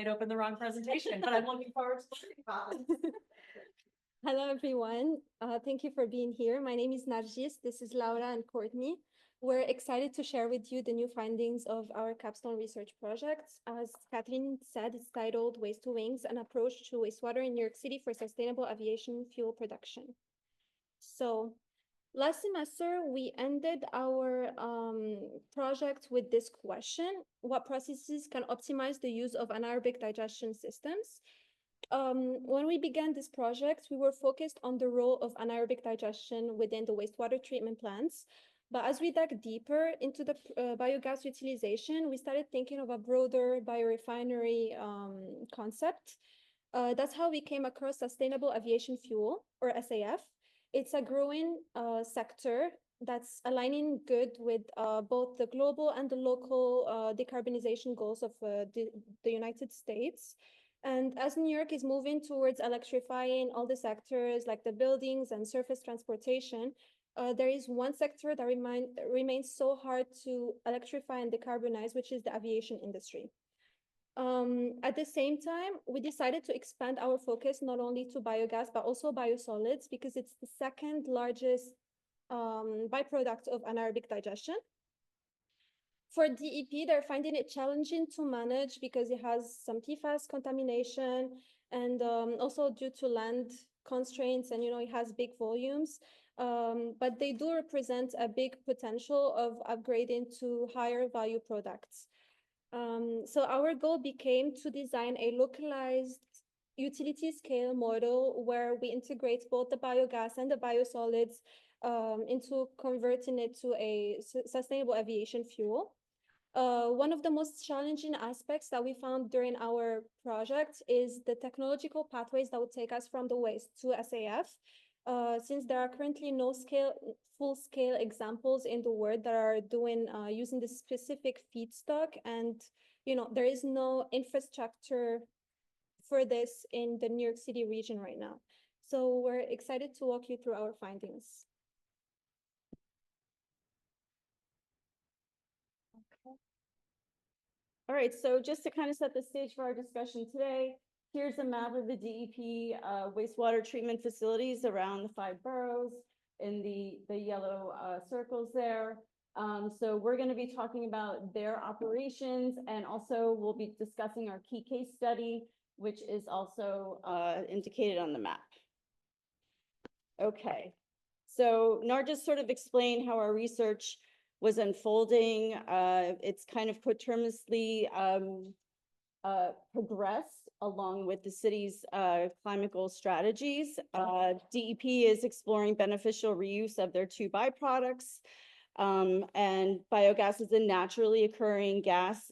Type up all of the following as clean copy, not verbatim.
open the wrong presentation, but I'm looking forward to learning about it. Hello, everyone. Thank you for being here. My name is Nargis. This is Laura and Courtney. We're excited to share with you the new findings of our Capstone research project. As Kathleen said, it's titled Waste to Wings, an approach to wastewater in New York City for sustainable aviation fuel production. So last semester, we ended our project with this question: what processes can optimize the use of anaerobic digestion systems? When we began this project, we were focused on the role of anaerobic digestion within the wastewater treatment plants. But as we dug deeper into the biogas utilization, we started thinking of a broader biorefinery concept. That's how we came across sustainable aviation fuel, or SAF. It's a growing sector that's aligning good with both the global and the local decarbonization goals of the United States. And as New York is moving towards electrifying all the sectors like the buildings and surface transportation, there is one sector that remains so hard to electrify and decarbonize, which is the aviation industry. At the same time, we decided to expand our focus not only to biogas, but also biosolids, because it's the second largest byproduct of anaerobic digestion. For DEP, they're finding it challenging to manage because it has some PFAS contamination, and also due to land constraints, and it has big volumes. But they do represent a big potential of upgrading to higher value products. So our goal became to design a localized utility scale model where we integrate both the biogas and the biosolids into converting it to a sustainable aviation fuel. One of the most challenging aspects that we found during our project is the technological pathways that would take us from the waste to SAF. Since there are currently no full-scale examples in the world that are doing using the specific feedstock, and there is no infrastructure for this in the New York City region right now. So we're excited to walk you through our findings. All right, so just to kind of set the stage for our discussion today, here's a map of the DEP wastewater treatment facilities around the 5 boroughs in the yellow circles there. So we're going to be talking about their operations, and also we'll be discussing our key case study, which is also indicated on the map. Okay, so Nargis sort of explained how our research was unfolding. It's kind of coterminously progressed along with the city's climate goal strategies. DEP is exploring beneficial reuse of their 2 byproducts. And biogas is a naturally occurring gas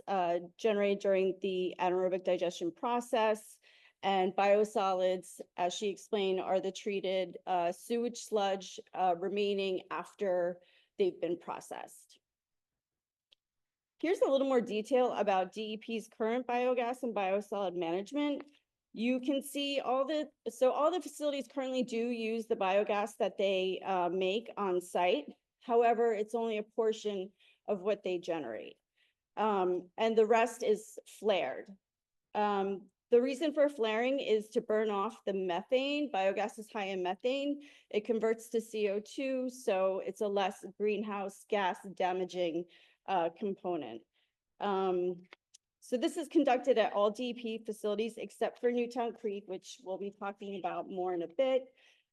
generated during the anaerobic digestion process. And biosolids, as she explained, are the treated sewage sludge remaining after they've been processed. Here's a little more detail about DEP's current biogas and biosolid management. You can see all the facilities currently do use the biogas that they make on site. However, it's only a portion of what they generate. And the rest is flared. The reason for flaring is to burn off the methane. Biogas is high in methane. It converts to CO2, so it's a less greenhouse gas damaging component. So this is conducted at all DEP facilities except for Newtown Creek, which we'll be talking about more in a bit.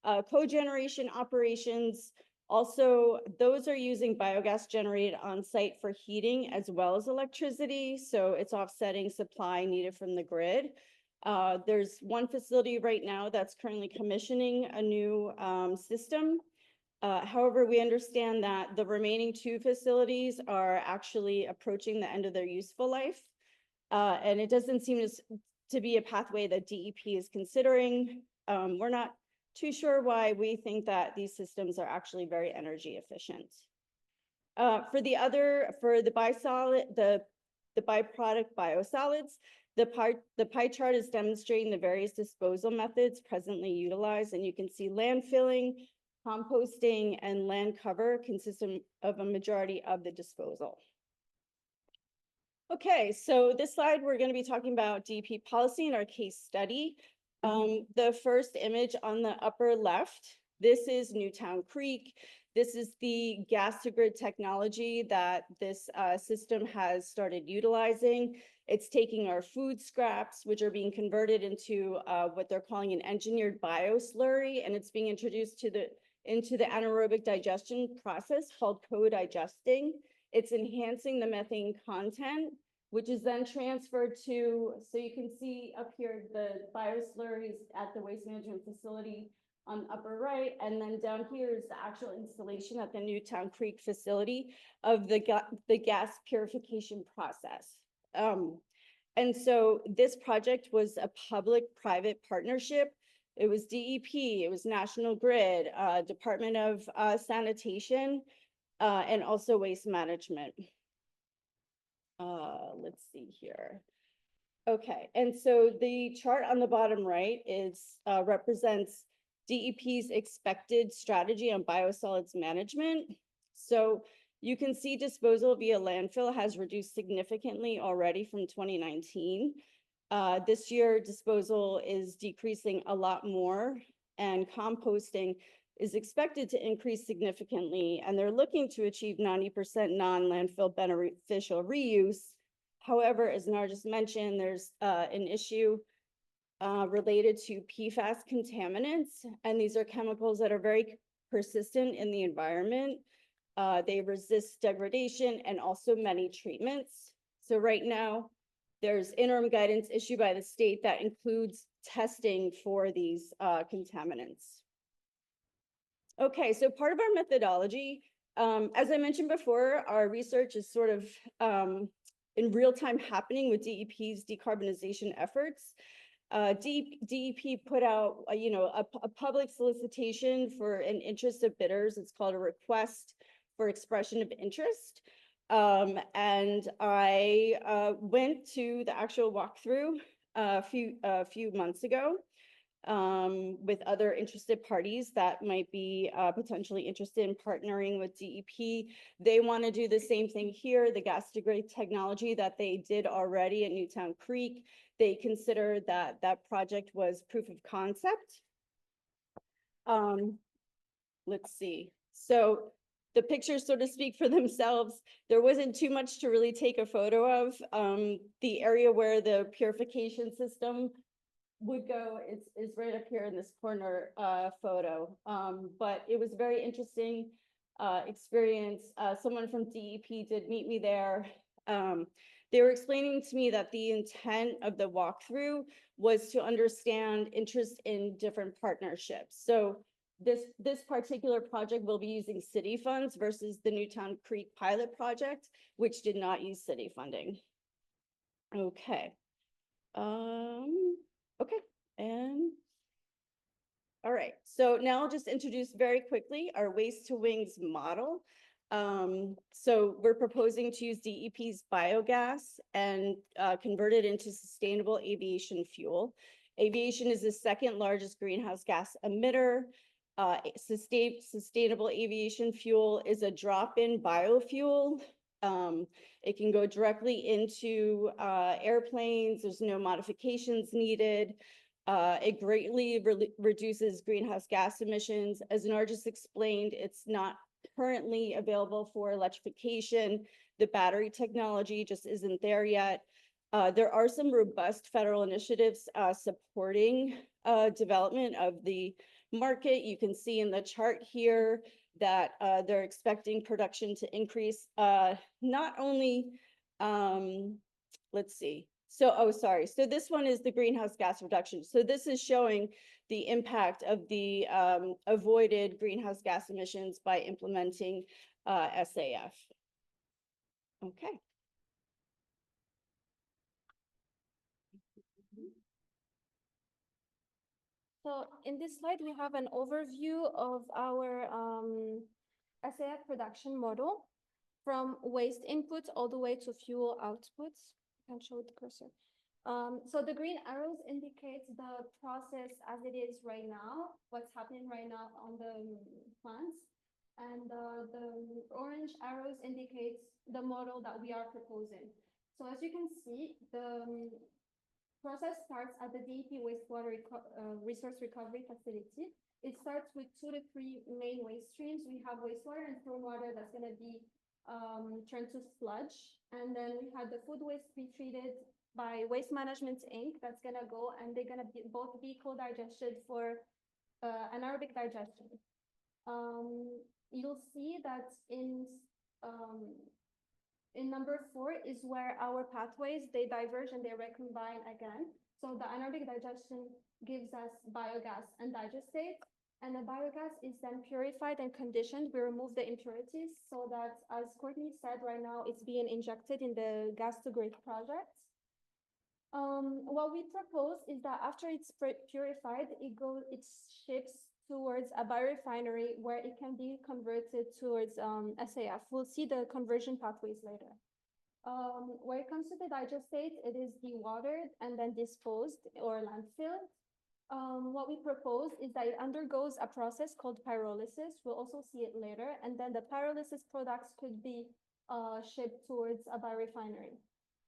Cogeneration operations, also, those are using biogas generated on site for heating as well as electricity. So it's offsetting supply needed from the grid. There's one facility right now that's currently commissioning a new system. However, we understand that the remaining 2 facilities are actually approaching the end of their useful life. And it doesn't seem to be a pathway that DEP is considering. We're not too sure why. We think that these systems are actually very energy efficient. For the byproduct biosolids, the pie chart is demonstrating the various disposal methods presently utilized, and you can see landfilling, composting, and land cover consist of a majority of the disposal. Okay, so this slide, we're going to be talking about DEP policy in our case study. The first image on the upper left, this is Newtown Creek. This is the gas to grid technology that this system has started utilizing. It's taking our food scraps, which are being converted into what they're calling an engineered bioslurry, and it's being introduced into the anaerobic digestion process called co-digesting. It's enhancing the methane content, which is then transferred to, so you can see up here, the bioslurries at the waste management facility on the upper right, and then down here is the actual installation at the Newtown Creek facility of the gas purification process. And so this project was a public-private partnership. It was DEP, it was National Grid, Department of Sanitation, and also Waste Management. Let's see here. Okay, and so the chart on the bottom right is represents DEP's expected strategy on biosolids management. So you can see disposal via landfill has reduced significantly already from 2019. This year, disposal is decreasing a lot more, and composting is expected to increase significantly, and they're looking to achieve 90% non-landfill beneficial reuse. However, as Nargis mentioned, there's an issue related to PFAS contaminants, and these are chemicals that are very persistent in the environment. They resist degradation and also many treatments. So right now, there's interim guidance issued by the state that includes testing for these contaminants. Okay, so part of our methodology, as I mentioned before, our research is sort of in real time happening with DEP's decarbonization efforts. DEP put out, a public solicitation for an interest of bidders. It's called a request for expression of interest. And I went to the actual walkthrough a few months ago with other interested parties that might be potentially interested in partnering with DEP. They want to do the same thing here, the gas to grid technology that they did already at Newtown Creek. They consider that that project was proof of concept. Let's see. So the pictures sort of speak for themselves. There wasn't too much to really take a photo of. The area where the purification system would go is right up here in this corner photo. But it was a very interesting experience. Someone from DEP did meet me there. They were explaining to me that the intent of the walkthrough was to understand interest in different partnerships. So this particular project will be using city funds versus the Newtown Creek pilot project, which did not use city funding. Okay. Okay, and all right, so now I'll just introduce very quickly our waste to wings model. So we're proposing to use DEP's biogas and convert it into sustainable aviation fuel. Aviation is the second largest greenhouse gas emitter. Sustainable aviation fuel is a drop-in biofuel. It can go directly into airplanes. There's no modifications needed. It greatly reduces greenhouse gas emissions. As Nargis explained, it's not currently available for electrification. The battery technology just isn't there yet. There are some robust federal initiatives supporting development of the market. You can see in the chart here that they're expecting production to increase not only, let's see. So this one is the greenhouse gas reduction. So this is showing the impact of the avoided greenhouse gas emissions by implementing SAF. Okay. So in this slide, we have an overview of our SAF production model from waste inputs all the way to fuel outputs. You can show the cursor. So the green arrows indicate the process as it is right now, what's happening right now on the plants. And the orange arrows indicates the model that we are proposing. So as you can see, the process starts at the DEP wastewater resource recovery facility. It starts with 2 to 3 main waste streams. We have wastewater and stormwater that's going to be turned to sludge. And then we had the food waste pre-treated by Waste Management Inc. That's going to go, and they're going to both be co-digested for anaerobic digestion. You'll see that in number 4 is where our pathways, they diverge and they recombine again. So the anaerobic digestion gives us biogas and digestate, and the biogas is then purified and conditioned. We remove the impurities so that, as Courtney said, right now it's being injected in the gas to grid project. What we propose is that after it's purified, it ships towards a biorefinery where it can be converted towards SAF. We'll see the conversion pathways later. When it comes to the digestate, it is dewatered and then disposed or landfilled. What we propose is that it undergoes a process called pyrolysis. We'll also see it later. And then the pyrolysis products could be shipped towards a biorefinery.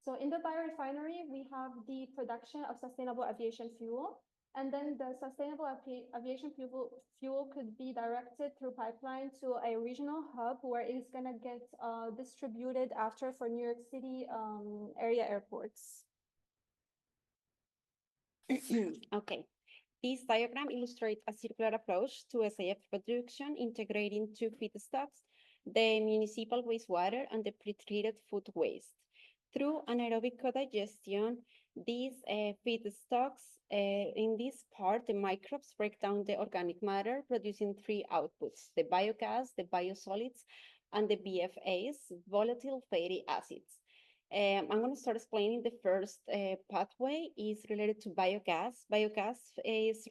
So in the biorefinery, we have the production of sustainable aviation fuel. And then the sustainable aviation fuel could be directed through pipeline to a regional hub where it's going to get distributed after for New York City area airports. Okay. This diagram illustrates a circular approach to SAF production, integrating two feedstocks, the municipal wastewater and the pretreated food waste. Through anaerobic co-digestion, these feedstocks, in this part, the microbes break down the organic matter, producing 3 outputs: the biogas, the biosolids, and the VFAs, volatile fatty acids. I'm going to start explaining the first pathway is related to biogas. Biogas is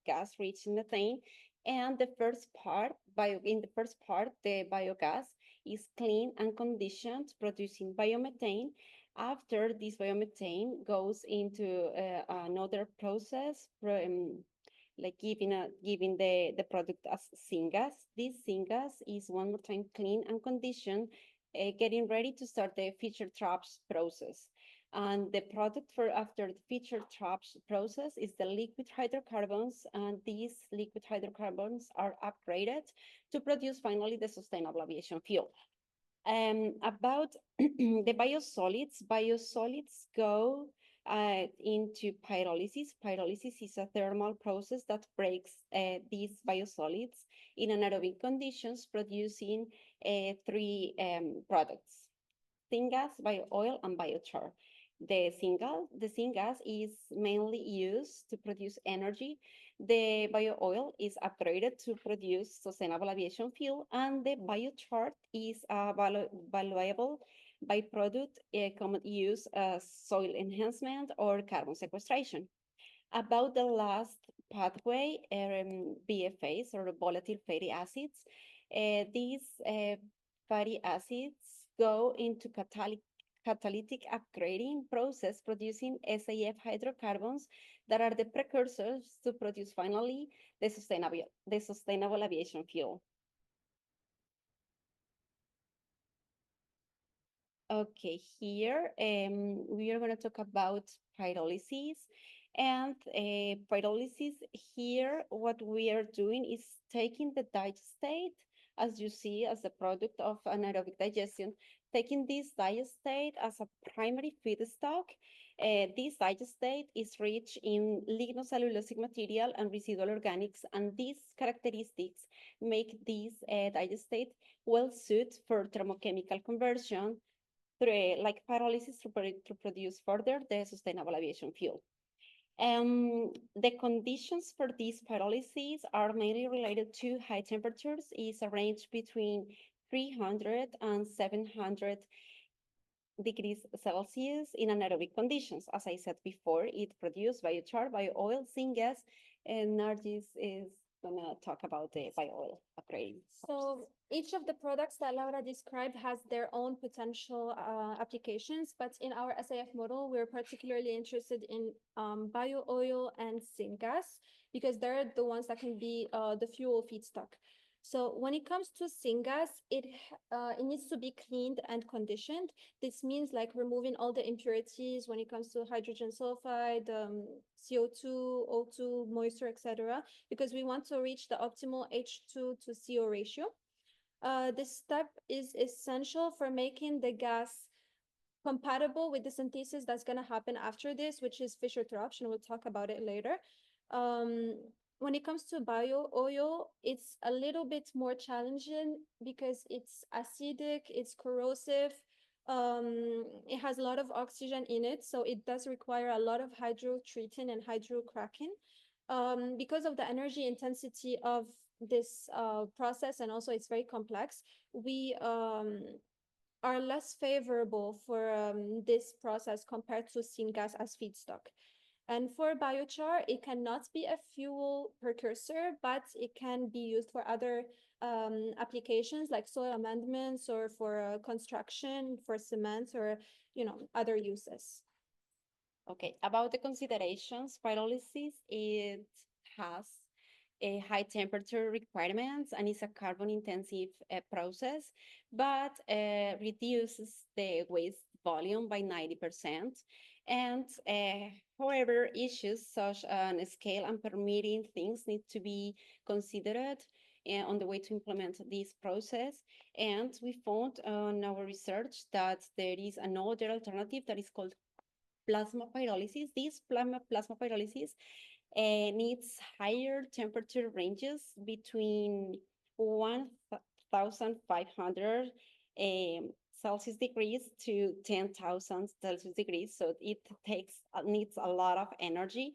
gas rich in methane, and the first part, the biogas is clean and conditioned, producing biomethane. After this biomethane goes into another process, like giving the product as syngas. This syngas is one more time clean and conditioned, getting ready to start the feature traps process. And the product for after the feature traps process is the liquid hydrocarbons, and these liquid hydrocarbons are upgraded to produce finally the sustainable aviation fuel. About the biosolids go into pyrolysis. Pyrolysis is a thermal process that breaks these biosolids in anaerobic conditions, producing 3 products: syngas, bio-oil, and biochar. The syngas is mainly used to produce energy. The bio-oil is upgraded to produce sustainable aviation fuel, and the biochar is a valuable byproduct, common use as soil enhancement or carbon sequestration. About the last pathway, BFAs, or volatile fatty acids, these fatty acids go into catalytic upgrading process, producing SAF hydrocarbons that are the precursors to produce finally the sustainable aviation fuel. Okay, here we are going to talk about pyrolysis. And pyrolysis here, what we are doing is taking the digestate, as you see, as a product of anaerobic digestion, taking this digestate as a primary feedstock. This digestate is rich in lignocellulosic material and residual organics, and these characteristics make this digestate well suited for thermochemical conversion through like pyrolysis to produce further the sustainable aviation fuel. The conditions for these pyrolysis are mainly related to high temperatures. Is a range between 300 and 700 degrees Celsius in anaerobic conditions. As I said before, it produces biochar, bio-oil, syngas, and Nargis is gonna talk about the bio-oil upgrading. So each of the products that Laura described has their own potential applications, but in our SAF model, we're particularly interested in bio-oil and syngas because they're the ones that can be the fuel feedstock. So when it comes to syngas, it needs to be cleaned and conditioned. This means like removing all the impurities when it comes to hydrogen sulfide, CO2, O2, moisture, etc., because we want to reach the optimal H2 to CO ratio. This step is essential for making the gas compatible with the synthesis that's going to happen after this, which is Fischer-Tropsch, and we'll talk about it later. When it comes to bio oil, it's a little bit more challenging because it's acidic, it's corrosive, it has a lot of oxygen in it, so it does require a lot of hydrotreating and hydrocracking. Because of the energy intensity of this process, and also it's very complex, we are less favorable for this process compared to syngas as feedstock. And for biochar, it cannot be a fuel precursor, but it can be used for other applications like soil amendments or for construction, for cement, or other uses. Okay, about the considerations, pyrolysis, it has a high temperature requirements and is a carbon intensive process, but reduces the waste volume by 90%. And however, issues such as scale and permitting things need to be considered on the way to implement this process. And we found on our research that there is another alternative that is called plasma pyrolysis. This plasma pyrolysis needs higher temperature ranges between 1,500 Celsius degrees to 10,000 Celsius degrees. So it needs a lot of energy.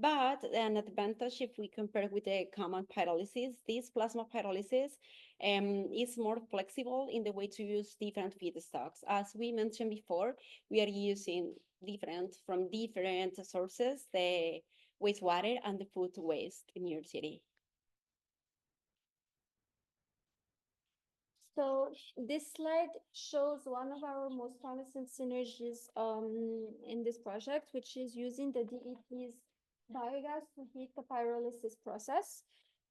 But an advantage if we compare with the common pyrolysis, this plasma pyrolysis is more flexible in the way to use different feedstocks. As we mentioned before, we are using from different sources, the wastewater and the food waste in New York City. So this slide shows one of our most promising synergies in this project, which is using the DEP's biogas to heat the pyrolysis process.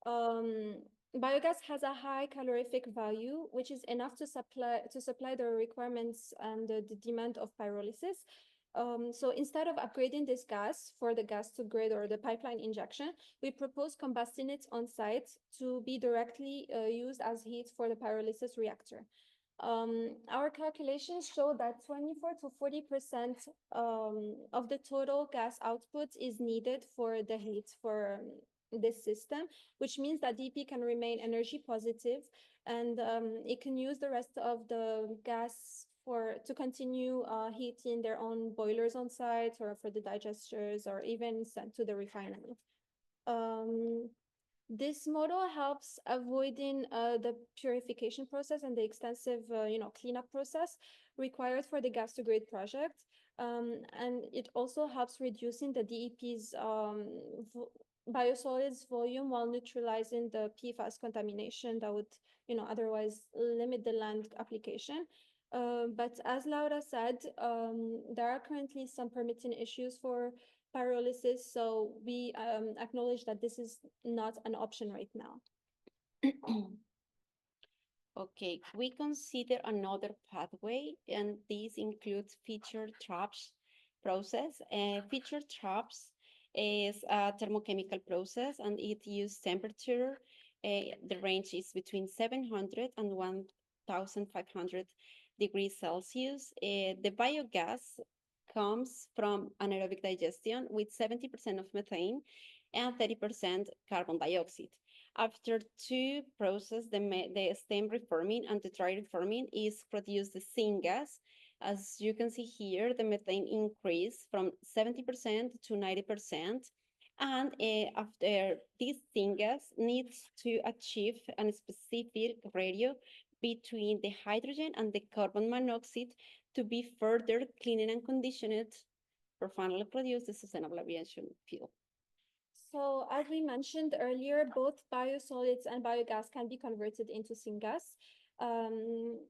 Biogas has a high calorific value, which is enough to supply the requirements and the demand of pyrolysis. So instead of upgrading this gas for the gas to grid or the pipeline injection, we propose combusting it on site to be directly used as heat for the pyrolysis reactor. Our calculations show that 24 to 40% of the total gas output is needed for the heat for this system, which means that DP can remain energy positive, and it can use the rest of the gas to continue heating their own boilers on site, or for the digesters, or even sent to the refinery. This model helps avoiding the purification process and the extensive cleanup process required for the gas to grid project. And it also helps reducing the DEP's biosolids volume while neutralizing the PFAS contamination that would otherwise limit the land application. But as Laura said, there are currently some permitting issues for pyrolysis, so we acknowledge that this is not an option right now. Okay, we consider another pathway, and this includes Fischer-Tropsch process. Fischer-Tropsch is a thermochemical process, and it uses temperature. The range is between 700 and 1,500 degrees Celsius. The biogas comes from anaerobic digestion with 70% of methane and 30% carbon dioxide. After two processes, the stem reforming and the dry reforming is produced the syngas. As you can see here, the methane increased from 70% to 90%. And after this syngas needs to achieve a specific ratio between the hydrogen and the carbon monoxide to be further cleaned and conditioned for finally produce the sustainable aviation fuel. So as we mentioned earlier, both biosolids and biogas can be converted into syngas.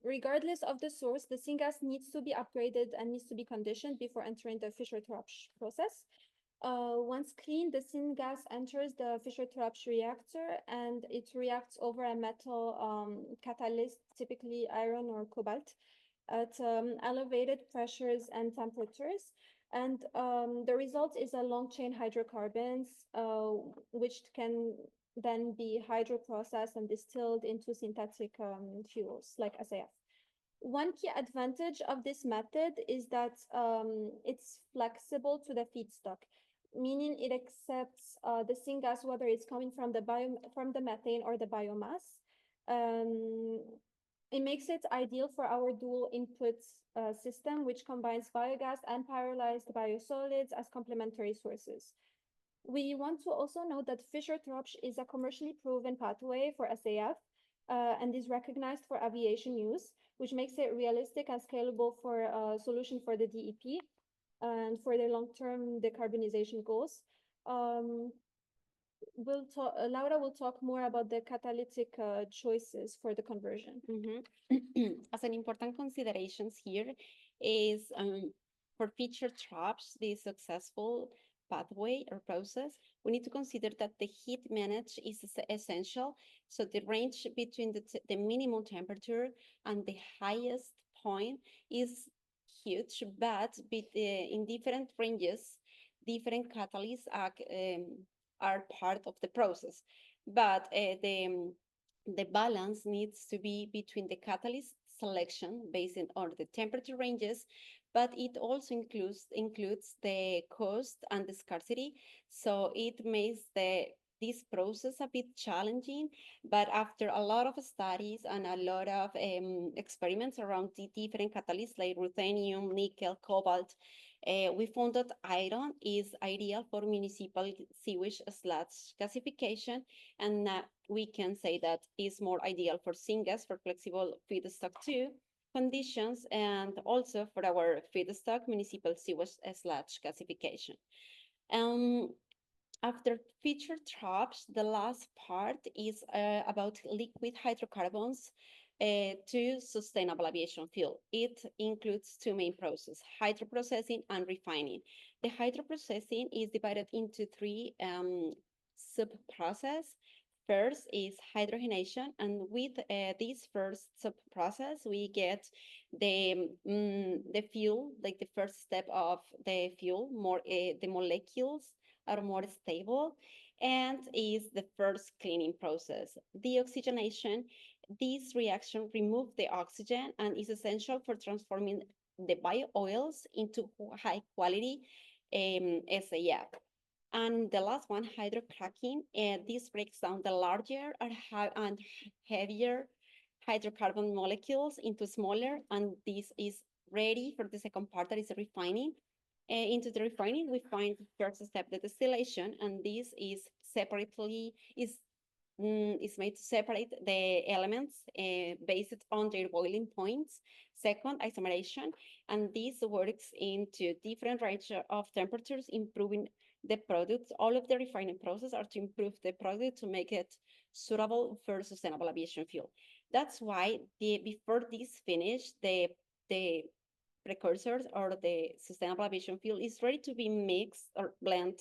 Regardless of the source, the syngas needs to be upgraded and needs to be conditioned before entering the Fischer-Tropsch process. Once cleaned, the syngas enters the Fischer-Tropsch reactor and it reacts over a metal catalyst, typically iron or cobalt, at elevated pressures and temperatures. And the result is a long chain hydrocarbons, which can then be hydroprocessed and distilled into synthetic fuels like SAF. One key advantage of this method is that it's flexible to the feedstock, meaning it accepts the syngas whether it's coming from the methane or the biomass. It makes it ideal for our dual input system, which combines biogas and pyrolyzed biosolids as complementary sources. We want to also note that Fischer-Tropsch is a commercially proven pathway for SAF and is recognized for aviation use, which makes it realistic and scalable for a solution for the DEP and for their long-term decarbonization goals. Laura will talk more about the catalytic choices for the conversion. As an important considerations here is for Fischer-Tropsch, the successful pathway or process, we need to consider that the heat manage is essential. So the range between the minimum temperature and the highest point is huge, but in different ranges, different catalysts are part of the process. But the balance needs to be between the catalyst selection based on the temperature ranges, but it also includes the cost and the scarcity. So it makes this process a bit challenging, but after a lot of studies and a lot of experiments around the different catalysts like ruthenium, nickel, cobalt, we found that iron is ideal for municipal sewage sludge gasification, and we can say that is more ideal for syngas, for flexible feedstock too conditions, and also for our feedstock municipal sewage sludge gasification. After Fischer-Tropsch, the last part is about liquid hydrocarbons to sustainable aviation fuel. It includes two main processes, hydroprocessing and refining. The hydroprocessing is divided into three sub-processes. First is hydrogenation, and with this first sub-process, we get the fuel, like the first step of the fuel, the molecules are more stable, and is the first cleaning process. The oxygenation, this reaction removes the oxygen and is essential for transforming the bio-oils into high quality SAF. And the last one, hydrocracking, this breaks down the larger and heavier hydrocarbon molecules into smaller, and this is ready for the second part, that is refining. Into the refining, we find the first step, the distillation, and this is made to separate the elements based on their boiling points. Second, isomerization, and this works into different range of temperatures, improving the product. All of the refining process are to improve the product to make it suitable for sustainable aviation fuel. That's why before this finish, the precursors or the sustainable aviation fuel is ready to be mixed or blend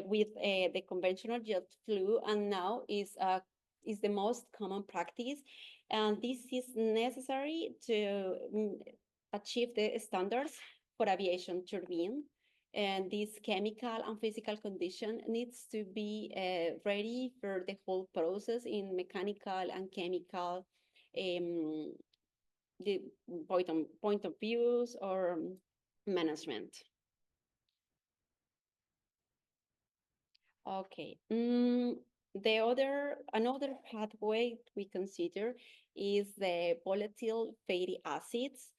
with the conventional jet fuel, and now is the most common practice. And this is necessary to achieve the standards for aviation turbine. And this chemical and physical condition needs to be ready for the whole process in mechanical and chemical the point of views or management. Okay. Another pathway we consider is the volatile fatty acids.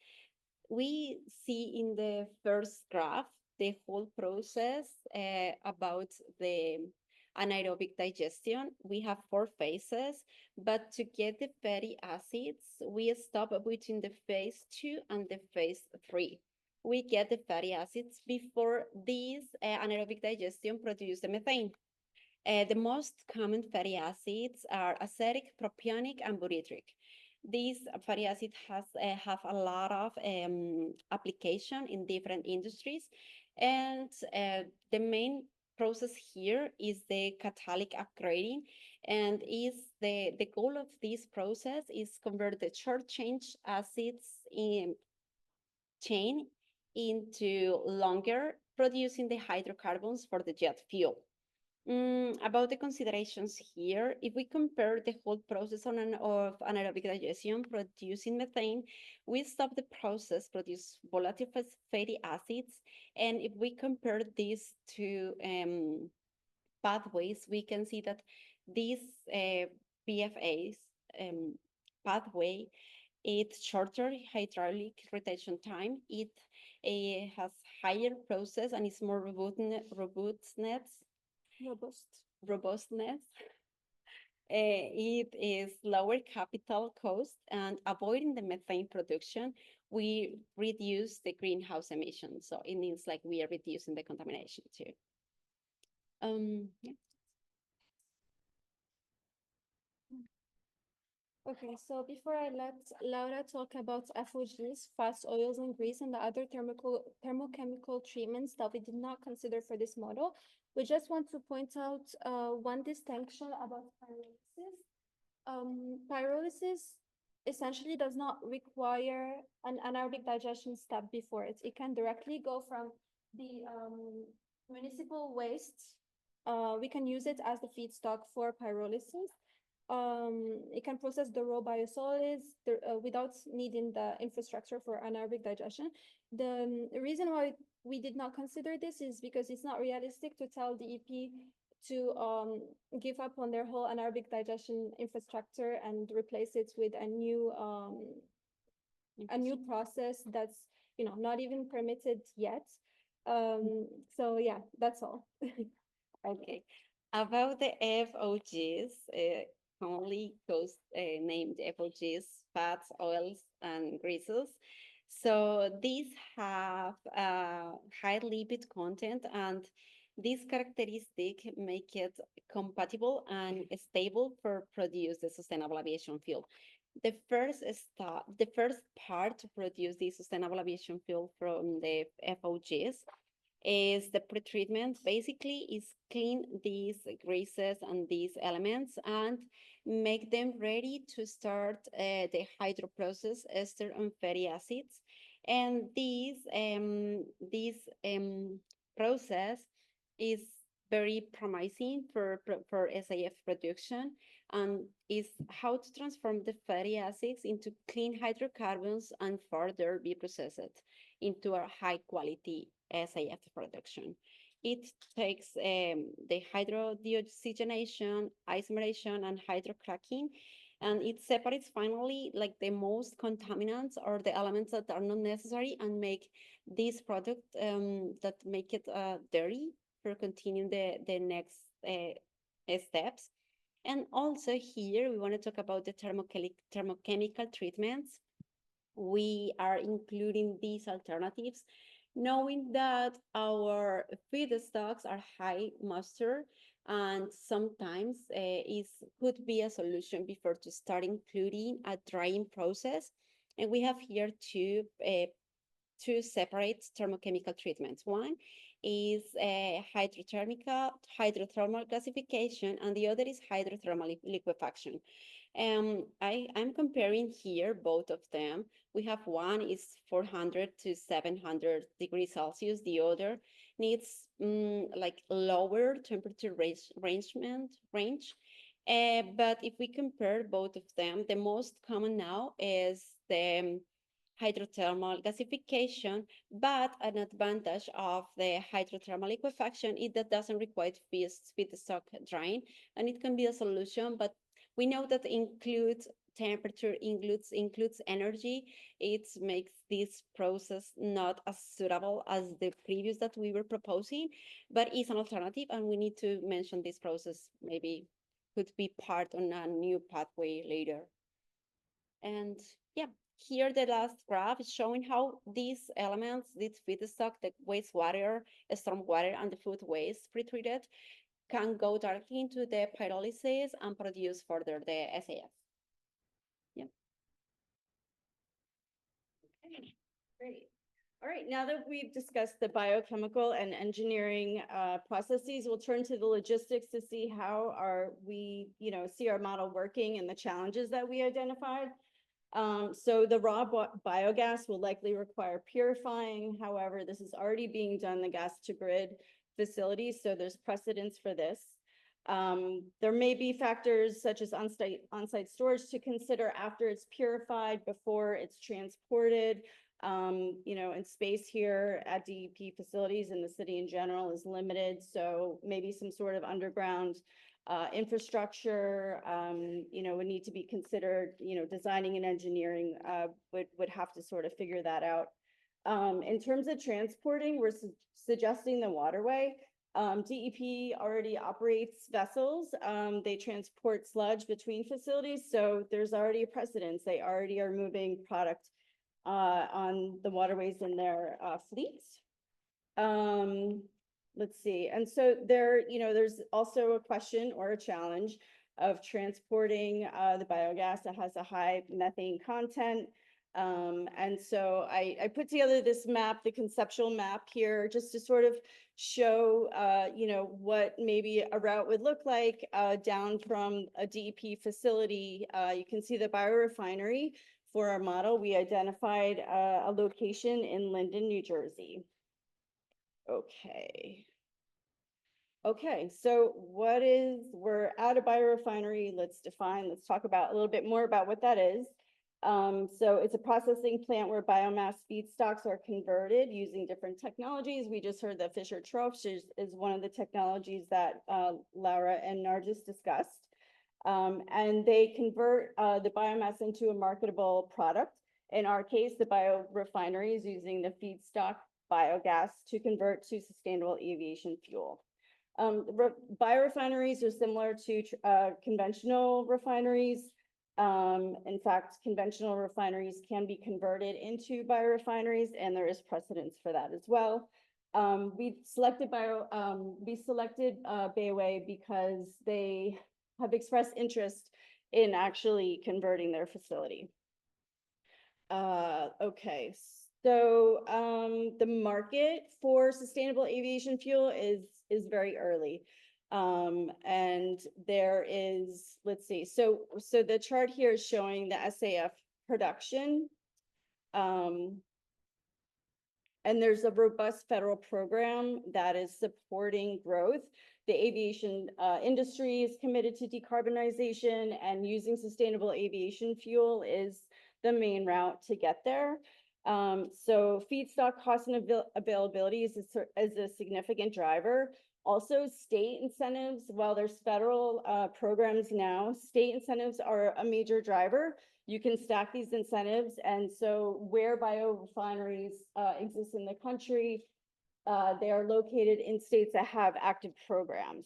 We see in the first graph the whole process about the anaerobic digestion. We have 4 phases, but to get the fatty acids, we stop between the phase 2 and the phase 3. We get the fatty acids before these anaerobic digestion produce the methane. The most common fatty acids are acetic, propionic, and butyric. These fatty acids have a lot of application in different industries. And the main process here is the catalytic upgrading, and the goal of this process is convert the short change acids in chain into longer, producing the hydrocarbons for the jet fuel. About the considerations here, if we compare the whole process of anaerobic digestion producing methane, we stop the process, produce volatile fatty acids, and if we compare these two pathways, we can see that this PFAS pathway, it's shorter hydraulic retention time. It has higher process and it's more robustness. It is lower capital cost, and avoiding the methane production, we reduce the greenhouse emissions. So it means like we are reducing the contamination too. Yeah. Okay, so before I let Laura talk about FOGs, fast oils and grease, and the other thermochemical treatments that we did not consider for this model, we just want to point out one distinction about pyrolysis. Pyrolysis essentially does not require an anaerobic digestion step before it. It can directly go from the municipal waste. We can use it as the feedstock for pyrolysis. It can process the raw biosolids without needing the infrastructure for anaerobic digestion. The reason why we did not consider this is because it's not realistic to tell DEP to give up on their whole anaerobic digestion infrastructure and replace it with a new process that's not even permitted yet. So yeah, that's all. Okay. About the FOGs, commonly named FOGs, fats, oils, and greases. So these have high lipid content, and this characteristic make it compatible and stable for produce the sustainable aviation fuel. The first part to produce the sustainable aviation fuel from the FOGs is the pretreatment. Basically is clean these greases and these elements and make them ready to start the hydro process, ester and fatty acids. And this process is very promising for SAF production, and is how to transform the fatty acids into clean hydrocarbons and further be processed into a high quality SAF production. It takes the hydrodeoxygenation, isomerization, and hydrocracking, and it separates finally like the most contaminants or the elements that are not necessary and make this product that make it dirty for continuing the next steps. And also here we want to talk about the thermochemical treatments. We are including these alternatives, knowing that our feedstocks are high moisture, and sometimes it could be a solution before to start including a drying process. And we have here two separate thermochemical treatments. One is hydrothermal gasification, and the other is hydrothermal liquefaction. I'm comparing here both of them. We have one is 400 to 700 degrees Celsius. The other needs like lower temperature range. But if we compare both of them, the most common now is the hydrothermal gasification, but an advantage of the hydrothermal liquefaction is that doesn't require feedstock drying, and it can be a solution, but we know that includes temperature, includes energy. It makes this process not as suitable as the previous that we were proposing, but it's an alternative, and we need to mention this process maybe could be part on a new pathway later. And yeah, here the last graph is showing how these elements, this feedstock, the wastewater, stormwater, and the food waste pretreated can go directly into the pyrolysis and produce further the SAF. Yeah. Okay, great. All right, now that we've discussed the biochemical and engineering processes, we'll turn to the logistics to see how we see our model working and the challenges that we identified. So the raw biogas will likely require purifying. However, this is already being done in the gas to grid facilities, so there's precedence for this. There may be factors such as on-site storage to consider after it's purified, before it's transported. And space here at DEP facilities and the city in general is limited, so maybe some sort of underground infrastructure, would need to be considered. Designing and engineering would have to sort of figure that out. In terms of transporting, we're suggesting the waterway. DEP already operates vessels. They transport sludge between facilities, so there's already a precedence. They already are moving product on the waterways in their fleets. Let's see. And so there's also a question or a challenge of transporting the biogas that has a high methane content. And so I put together this map, the conceptual map here, just to sort of show, what maybe a route would look like down from a DEP facility. You can see the biorefinery. For our model, we identified a location in Linden, New Jersey. Okay, so we're at a biorefinery. Let's talk about a little bit more about what that is. So it's a processing plant where biomass feedstocks are converted using different technologies. We just heard that Fischer-Tropsch is one of the technologies that Laura and Nargis discussed. And they convert the biomass into a marketable product. In our case, the biorefinery is using the feedstock biogas to convert to sustainable aviation fuel. Biorefineries are similar to conventional refineries. In fact, conventional refineries can be converted into biorefineries, and there is precedence for that as well. We selected Bayway because they have expressed interest in actually converting their facility. Okay, so the market for sustainable aviation fuel is very early. And there is, let's see, so the chart here is showing the SAF production. And there's a robust federal program that is supporting growth. The aviation industry is committed to decarbonization, and using sustainable aviation fuel is the main route to get there. So feedstock cost and availability is a significant driver. Also, state incentives, while there's federal programs now, state incentives are a major driver. You can stack these incentives, and so where biorefineries exist in the country, they are located in states that have active programs.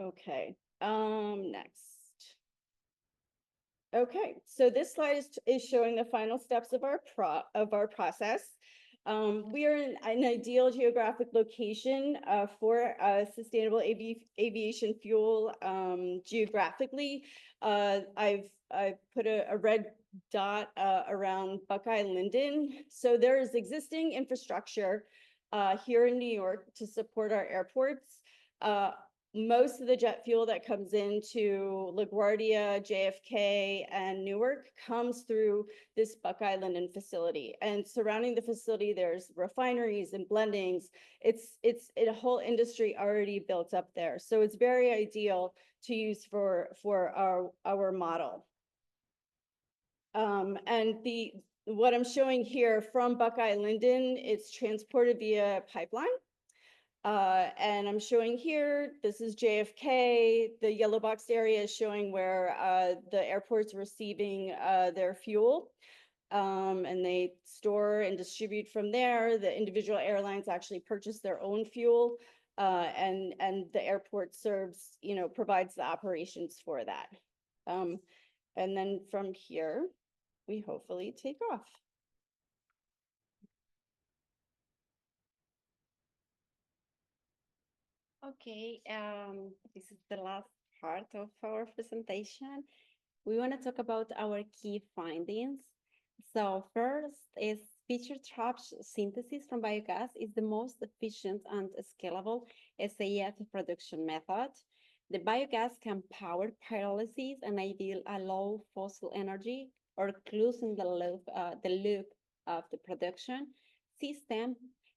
Okay, next. Okay, so this slide is showing the final steps of our process. We are in an ideal geographic location for sustainable aviation fuel. Geographically, I've put a red dot around Buckeye Linden. So there is existing infrastructure here in New York to support our airports. Most of the jet fuel that comes into LaGuardia, JFK, and Newark comes through this Buckeye Linden facility. And surrounding the facility, there's refineries and blendings. It's a whole industry already built up there. So it's very ideal to use for our model. And what I'm showing here from Buckeye Linden, it's transported via pipeline. And I'm showing here, this is JFK. The yellow boxed area is showing where the airport's receiving their fuel. And they store and distribute from there. The individual airlines actually purchase their own fuel. And the airport provides the operations for that. And then from here, we hopefully take off. Okay, this is the last part of our presentation. We want to talk about our key findings. So first is Feature traps synthesis from biogas is the most efficient and scalable SAF production method. The biogas can power pyrolysis and ideal a low fossil energy or closing the loop of the production system.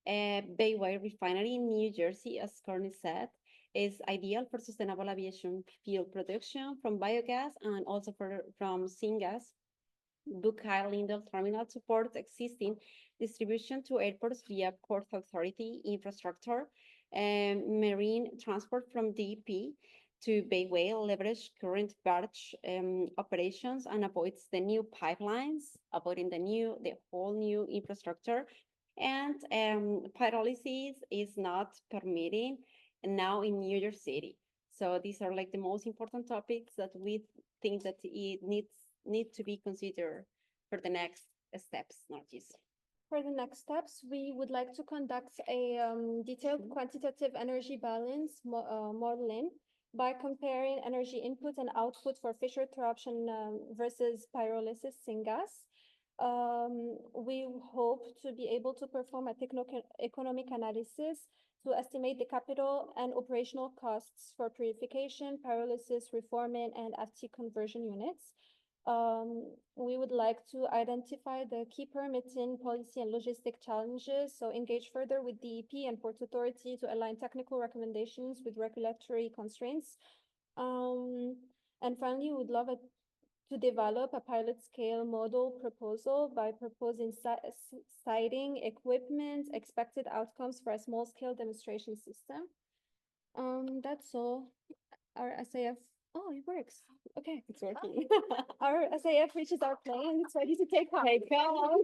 Bayway Refinery in New Jersey, as Courtney said, is ideal for sustainable aviation fuel production from biogas and also from syngas. Buckeye Lindell Terminal supports existing distribution to airports via Port Authority infrastructure and marine transport from DP to Bayway leverage current barge operations and avoids the new pipelines, avoiding the whole new infrastructure. And pyrolysis is not permitting now in New York City. So these are like the most important topics that we think that it need to be considered for the next steps, Nargis. For the next steps, we would like to conduct a detailed quantitative energy balance modeling by comparing energy input and output for Fischer-Tropsch versus pyrolysis syngas. We hope to be able to perform a techno-economic analysis to estimate the capital and operational costs for purification, pyrolysis, reforming, and FT conversion units. We would like to identify the key permitting policy and logistic challenges, so engage further with DEP and Port Authority to align technical recommendations with regulatory constraints. And finally, we would love to develop a pilot scale model proposal by proposing siting, equipment, expected outcomes for a small scale demonstration system. That's all. Our SAF, oh, it works. Okay. It's working. Our SAF reaches our plane. It's ready to take off. Take off.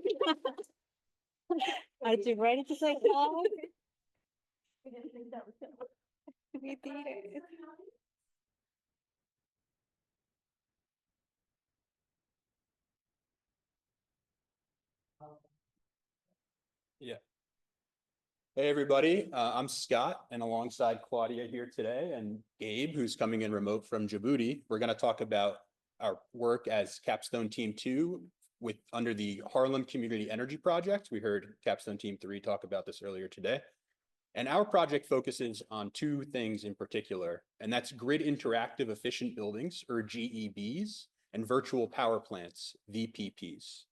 Are you ready to take off? We didn't think that was gonna. We did. Yeah. Hey, everybody. I'm Scott, and alongside Claudia here today and Gabe, who's coming in remote from Djibouti, we're going to talk about our work as Capstone Team 2 under the Harlem Community Energy Project. We heard Capstone Team 3 talk about this earlier today. And our project focuses on two things in particular, and that's grid interactive efficient buildings, or GEBs, and virtual power plants, VPPs.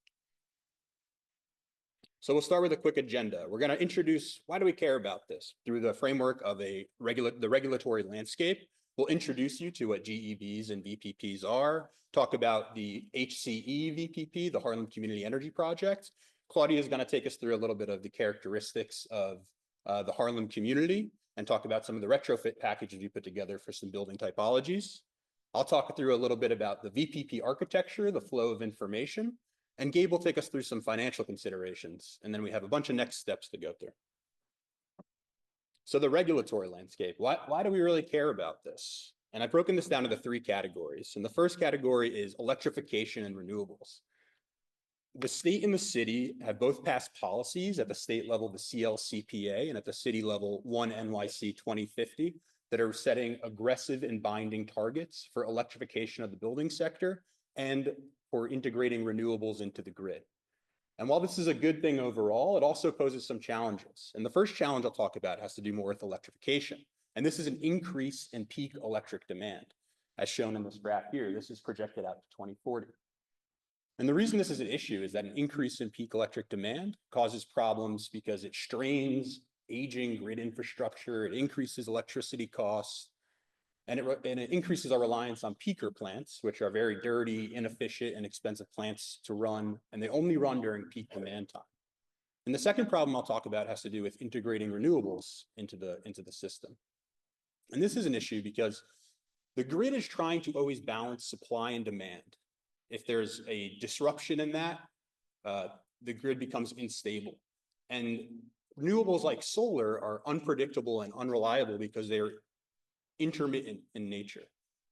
So we'll start with a quick agenda. We're going to introduce why do we care about this through the framework of the regulatory landscape. We'll introduce you to what GEBs and VPPs are, talk about the HCE VPP, the Harlem Community Energy Project. Claudia is going to take us through a little bit of the characteristics of the Harlem community and talk about some of the retrofit packages we put together for some building typologies. I'll talk through a little bit about the VPP architecture, the flow of information, and Gabe will take us through some financial considerations, and then we have a bunch of next steps to go through. So the regulatory landscape, why do we really care about this? And I've broken this down into three categories. And the first category is electrification and renewables. The state and the city have both passed policies at the state level, the CLCPA, and at the city level, 1 NYC 2050, that are setting aggressive and binding targets for electrification of the building sector and for integrating renewables into the grid. And while this is a good thing overall, it also poses some challenges. And the first challenge I'll talk about has to do more with electrification. And this is an increase in peak electric demand. As shown in this graph here, this is projected out to 2040. And the reason this is an issue is that an increase in peak electric demand causes problems because it strains aging grid infrastructure, it increases electricity costs, and it increases our reliance on peaker plants, which are very dirty, inefficient, and expensive plants to run, and they only run during peak demand time. And the second problem I'll talk about has to do with integrating renewables into the system. And this is an issue because the grid is trying to always balance supply and demand. If there's a disruption in that, the grid becomes unstable. And renewables like solar are unpredictable and unreliable because they're intermittent in nature.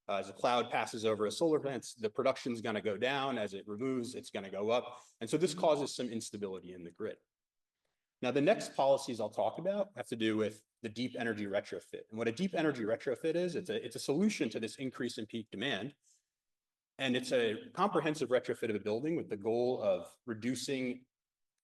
As a cloud passes over a solar plant, the production's going to go down. As it removes, it's going to go up. And so this causes some instability in the grid. Now, the next policies I'll talk about have to do with the deep energy retrofit. And what a deep energy retrofit is, it's a solution to this increase in peak demand. And it's a comprehensive retrofit of a building with the goal of reducing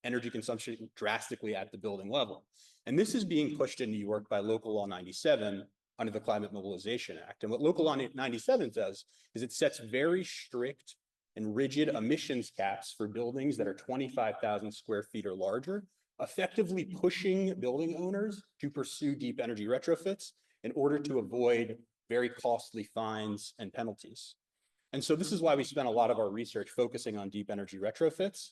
energy consumption drastically at the building level. And this is being pushed in New York by Local Law 97 under the Climate Mobilization Act. And what Local Law 97 does is it sets very strict and rigid emissions caps for buildings that are 25,000 square feet or larger, effectively pushing building owners to pursue deep energy retrofits in order to avoid very costly fines and penalties. And so this is why we spent a lot of our research focusing on deep energy retrofits.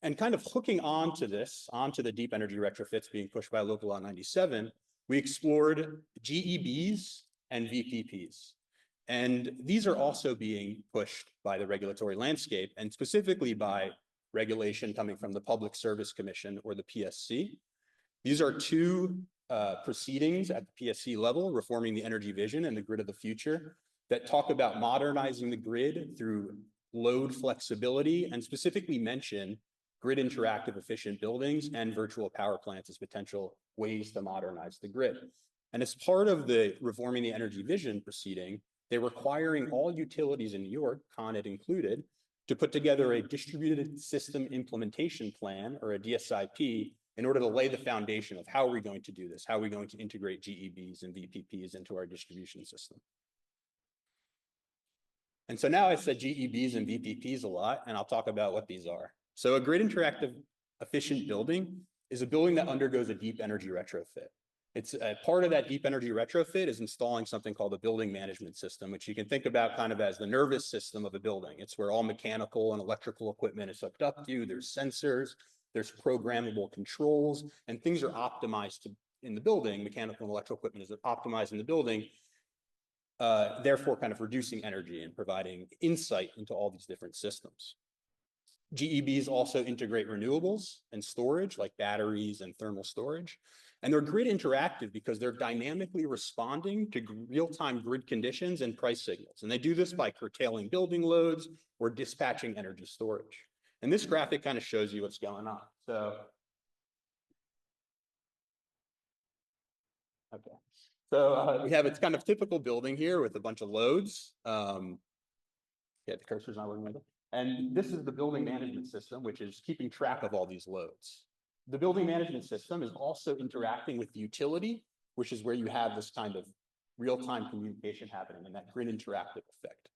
And kind of hooking onto the deep energy retrofits being pushed by Local Law 97, we explored GEBs and VPPs. And these are also being pushed by the regulatory landscape, and specifically by regulation coming from the Public Service Commission, or the PSC. These are two proceedings at the PSC level, Reforming the Energy Vision and the Grid of the Future, that talk about modernizing the grid through load flexibility, and specifically mention grid interactive efficient buildings and virtual power plants as potential ways to modernize the grid. And as part of the Reforming the Energy Vision proceeding, they're requiring all utilities in New York, Con Ed included, to put together a distributed system implementation plan, or a DSIP, in order to lay the foundation of how are we going to do this? How are we going to integrate GEBs and VPPs into our distribution system? And so now I said GEBs and VPPs a lot, and I'll talk about what these are. So a grid interactive efficient building is a building that undergoes a deep energy retrofit. It's a part of that deep energy retrofit is installing something called a building management system, which you can think about kind of as the nervous system of a building. It's where all mechanical and electrical equipment is hooked up to. There's sensors, there's programmable controls, and things are optimized in the building. Mechanical and electrical equipment is optimized in the building, therefore kind of reducing energy and providing insight into all these different systems. GEBs also integrate renewables and storage, like batteries and thermal storage. And they're grid interactive because they're dynamically responding to real-time grid conditions and price signals. And they do this by curtailing building loads or dispatching energy storage. And this graphic kind of shows you what's going on. So, okay. So we have, it's kind of typical building here with a bunch of loads. Yeah, the cursor's not working. And this is the building management system, which is keeping track of all these loads. The building management system is also interacting with the utility, which is where you have this kind of real-time communication happening and that grid interactive effect.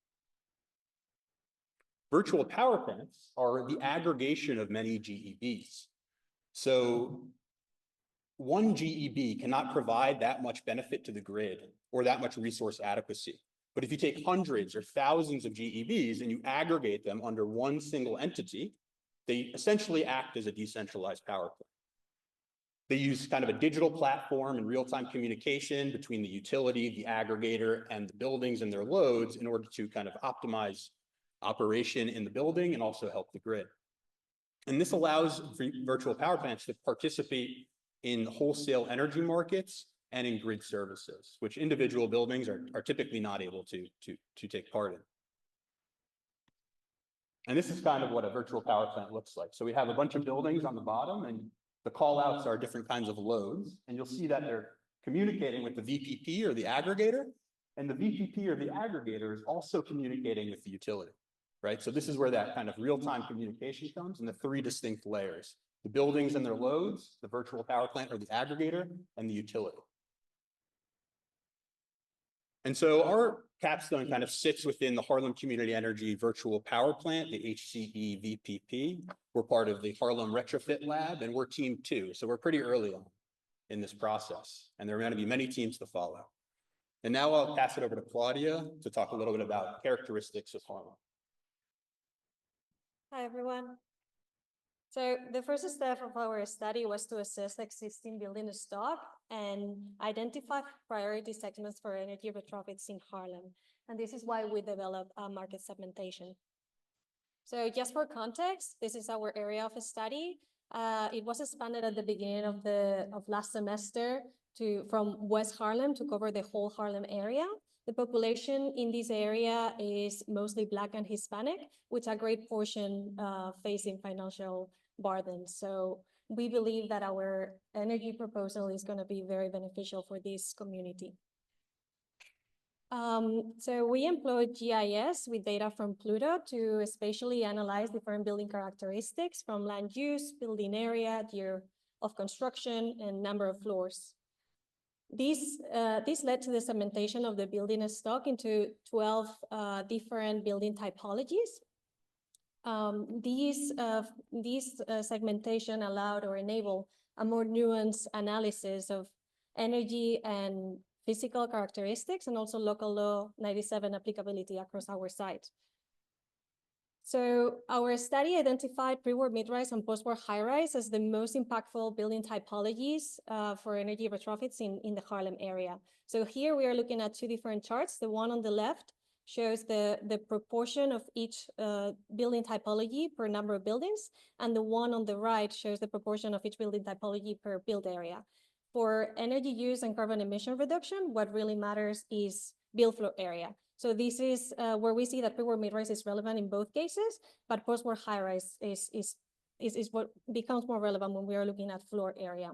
Virtual power plants are the aggregation of many GEBs. So one GEB cannot provide that much benefit to the grid or that much resource adequacy. But if you take hundreds or thousands of GEBs and you aggregate them under one single entity, they essentially act as a decentralized power plant. They use kind of a digital platform and real-time communication between the utility, the aggregator, and the buildings and their loads in order to kind of optimize operation in the building and also help the grid. And this allows virtual power plants to participate in wholesale energy markets and in grid services, which individual buildings are typically not able to take part in. And this is kind of what a virtual power plant looks like. So we have a bunch of buildings on the bottom, and the call outs are different kinds of loads. And you'll see that they're communicating with the VPP or the aggregator. And the VPP or the aggregator is also communicating with the utility, right? So this is where that kind of real-time communication comes in the three distinct layers: the buildings and their loads, the virtual power plant or the aggregator, and the utility. And so our capstone kind of sits within the Harlem Community Energy Virtual Power Plant, the HCE VPP. We're part of the Harlem Retrofit Lab, and we're team 2. So we're pretty early on in this process, and there are going to be many teams to follow. And now I'll pass it over to Claudia to talk a little bit about characteristics of Harlem. Hi, everyone. So the first step of our study was to assess existing building stock and identify priority segments for energy retrofits in Harlem. And this is why we developed a market segmentation. So just for context, this is our area of study. It was expanded at the beginning of last semester from West Harlem to cover the whole Harlem area. The population in this area is mostly Black and Hispanic, with a great portion facing financial burden. So we believe that our energy proposal is going to be very beneficial for this community. So we employed GIS with data from Pluto to spatially analyze different building characteristics from land use, building area, year of construction, and number of floors. This led to the segmentation of the building stock into 12 different building typologies. These segmentation allowed or enabled a more nuanced analysis of energy and physical characteristics and also local law 97 applicability across our site. So our study identified pre-war mid-rise and post-war high-rise as the most impactful building typologies for energy retrofits in the Harlem area. So here we are looking at two different charts. The one on the left shows the proportion of each building typology per number of buildings, and the one on the right shows the proportion of each building typology per build area. For energy use and carbon emission reduction, what really matters is build floor area. So this is where we see that pre-war mid-rise is relevant in both cases, but post-war high-rise is what becomes more relevant when we are looking at floor area.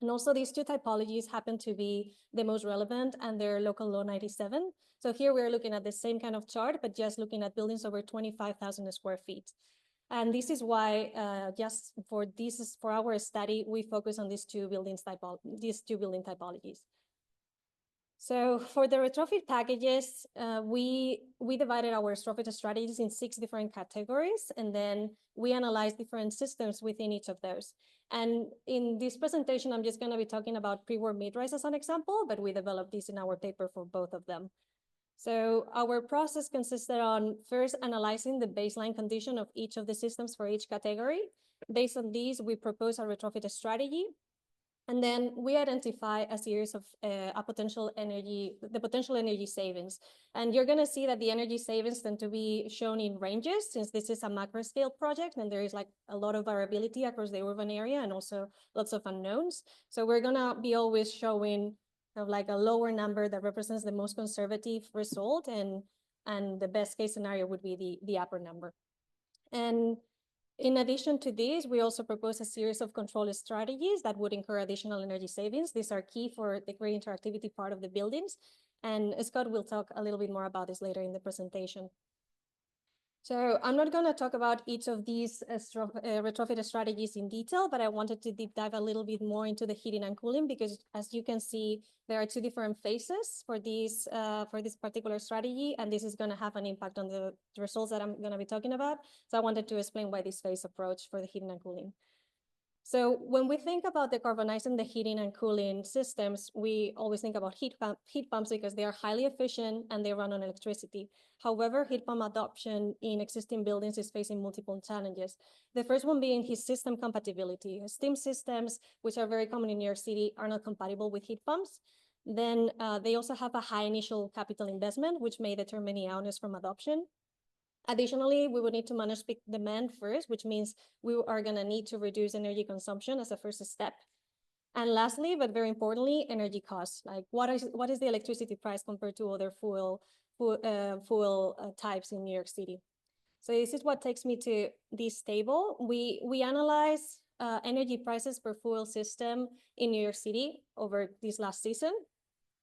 And also these two typologies happen to be the most relevant and they're local law 97. So here we're looking at the same kind of chart, but just looking at buildings over 25,000 square feet. And this is why just for our study, we focus on these two building typologies. So for the retrofit packages, we divided our retrofit strategies in 6 different categories, and then we analyzed different systems within each of those. And in this presentation, I'm just going to be talking about pre-war mid-rise as an example, but we developed this in our paper for both of them. So our process consisted on first analyzing the baseline condition of each of the systems for each category. Based on these, we propose a retrofit strategy. And then we identify a series of potential energy savings. And you're going to see that the energy savings tend to be shown in ranges, since this is a macro scale project and there is like a lot of variability across the urban area and also lots of unknowns. So we're going to be always showing like a lower number that represents the most conservative result, and the best case scenario would be the upper number. And in addition to this, we also propose a series of control strategies that would incur additional energy savings. These are key for the grid interactivity part of the buildings. And Scott will talk a little bit more about this later in the presentation. So I'm not going to talk about each of these retrofit strategies in detail, but I wanted to deep dive a little bit more into the heating and cooling, because as you can see, there are 2 different phases for this particular strategy, and this is going to have an impact on the results that I'm going to be talking about. So I wanted to explain why this phase approach for the heating and cooling. So when we think about decarbonizing the heating and cooling systems, we always think about heat pumps because they are highly efficient and they run on electricity. However, heat pump adoption in existing buildings is facing multiple challenges. The first one being heat system compatibility. Steam systems, which are very common in New York City, are not compatible with heat pumps. Then they also have a high initial capital investment, which may deter many owners from adoption. Additionally, we would need to manage peak demand first, which means we are going to need to reduce energy consumption as a first step. And lastly, but very importantly, energy costs. Like what is the electricity price compared to other fuel types in New York City? So this is what takes me to this table. We analyze energy prices per fuel system in New York City over this last season.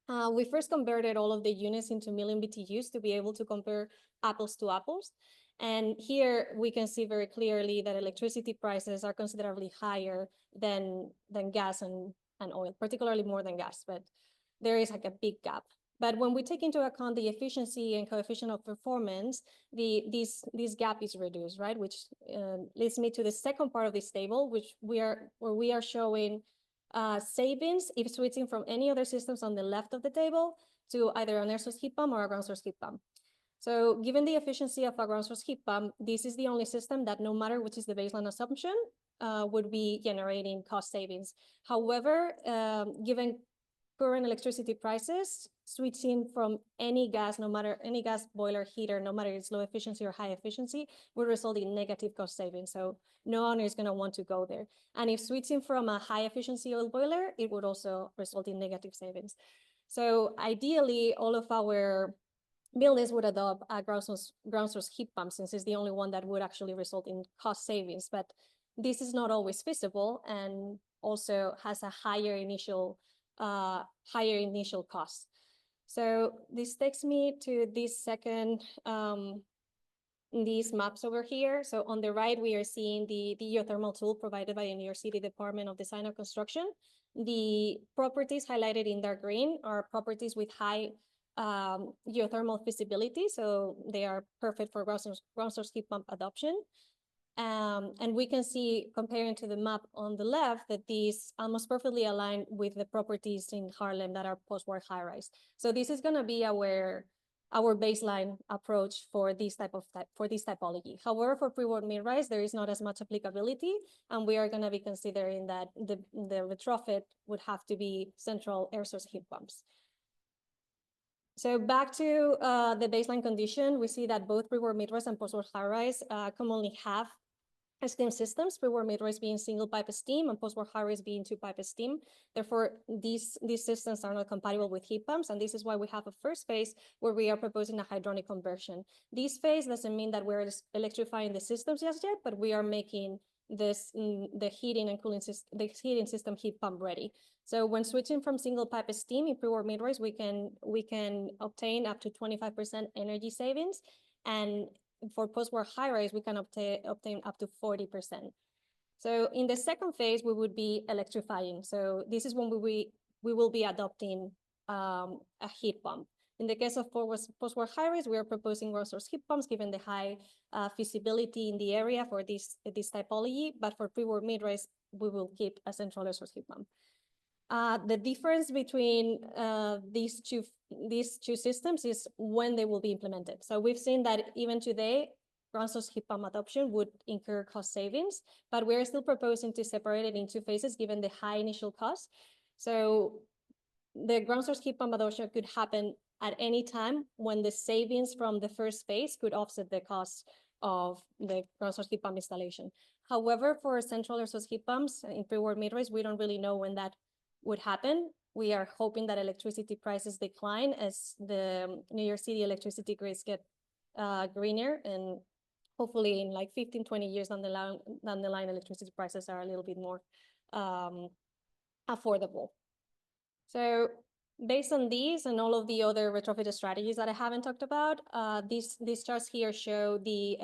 We first converted all of the units into million BTUs to be able to compare apples to apples. And here we can see very clearly that electricity prices are considerably higher than gas and oil, particularly more than gas, but there is like a big gap. But when we take into account the efficiency and coefficient of performance, this gap is reduced, right? Which leads me to the second part of this table, where we are showing savings if switching from any other systems on the left of the table to either an air source heat pump or a ground source heat pump. So given the efficiency of a ground source heat pump, this is the only system that no matter which is the baseline assumption, would be generating cost savings. However, given current electricity prices, switching from any gas, no matter any gas boiler heater, no matter it's low efficiency or high efficiency, would result in negative cost savings. So no owner is going to want to go there. And if switching from a high efficiency oil boiler, it would also result in negative savings. So ideally, all of our buildings would adopt a ground source heat pump, since it's the only one that would actually result in cost savings. But this is not always feasible and also has a higher initial cost. So this takes me to this second, these maps over here. So on the right, we are seeing the geothermal tool provided by the New York City Department of Design and Construction. The properties highlighted in dark green are properties with high geothermal feasibility. So they are perfect for ground source heat pump adoption. And we can see, comparing to the map on the left, that these almost perfectly align with the properties in Harlem that are post-war high-rise. So this is going to be our baseline approach for this typology. However, for pre-war mid-rise, there is not as much applicability, and we are going to be considering that the retrofit would have to be central air source heat pumps. So back to the baseline condition, we see that both pre-war mid-rise and post-war high-rise commonly have steam systems, pre-war mid-rise being single pipe steam and post-war high-rise being two pipe steam. Therefore, these systems are not compatible with heat pumps, and this is why we have a first phase where we are proposing a hydronic conversion. This phase doesn't mean that we're electrifying the systems just yet, but we are making the heating and cooling system, the heating system heat pump ready. So when switching from single pipe steam in pre-war mid-rise, we can obtain up to 25% energy savings, and for post-war high-rise, we can obtain up to 40%. So in the second phase, we would be electrifying. So this is when we will be adopting a heat pump. In the case of post-war high-rise, we are proposing ground source heat pumps given the high feasibility in the area for this typology. But for pre-war mid-rise, we will keep a central air source heat pump. The difference between these two systems is when they will be implemented. So we've seen that even today, ground source heat pump adoption would incur cost savings, but we're still proposing to separate it in two phases given the high initial cost. So the ground source heat pump adoption could happen at any time when the savings from the first phase could offset the cost of the ground source heat pump installation. However, for central air source heat pumps in pre-war mid-rise, we don't really know when that would happen. We are hoping that electricity prices decline as the New York City electricity grids get greener, and hopefully in like 15, 20 years down the line, electricity prices are a little bit more affordable. So based on these and all of the other retrofit strategies that I haven't talked about, these charts here show the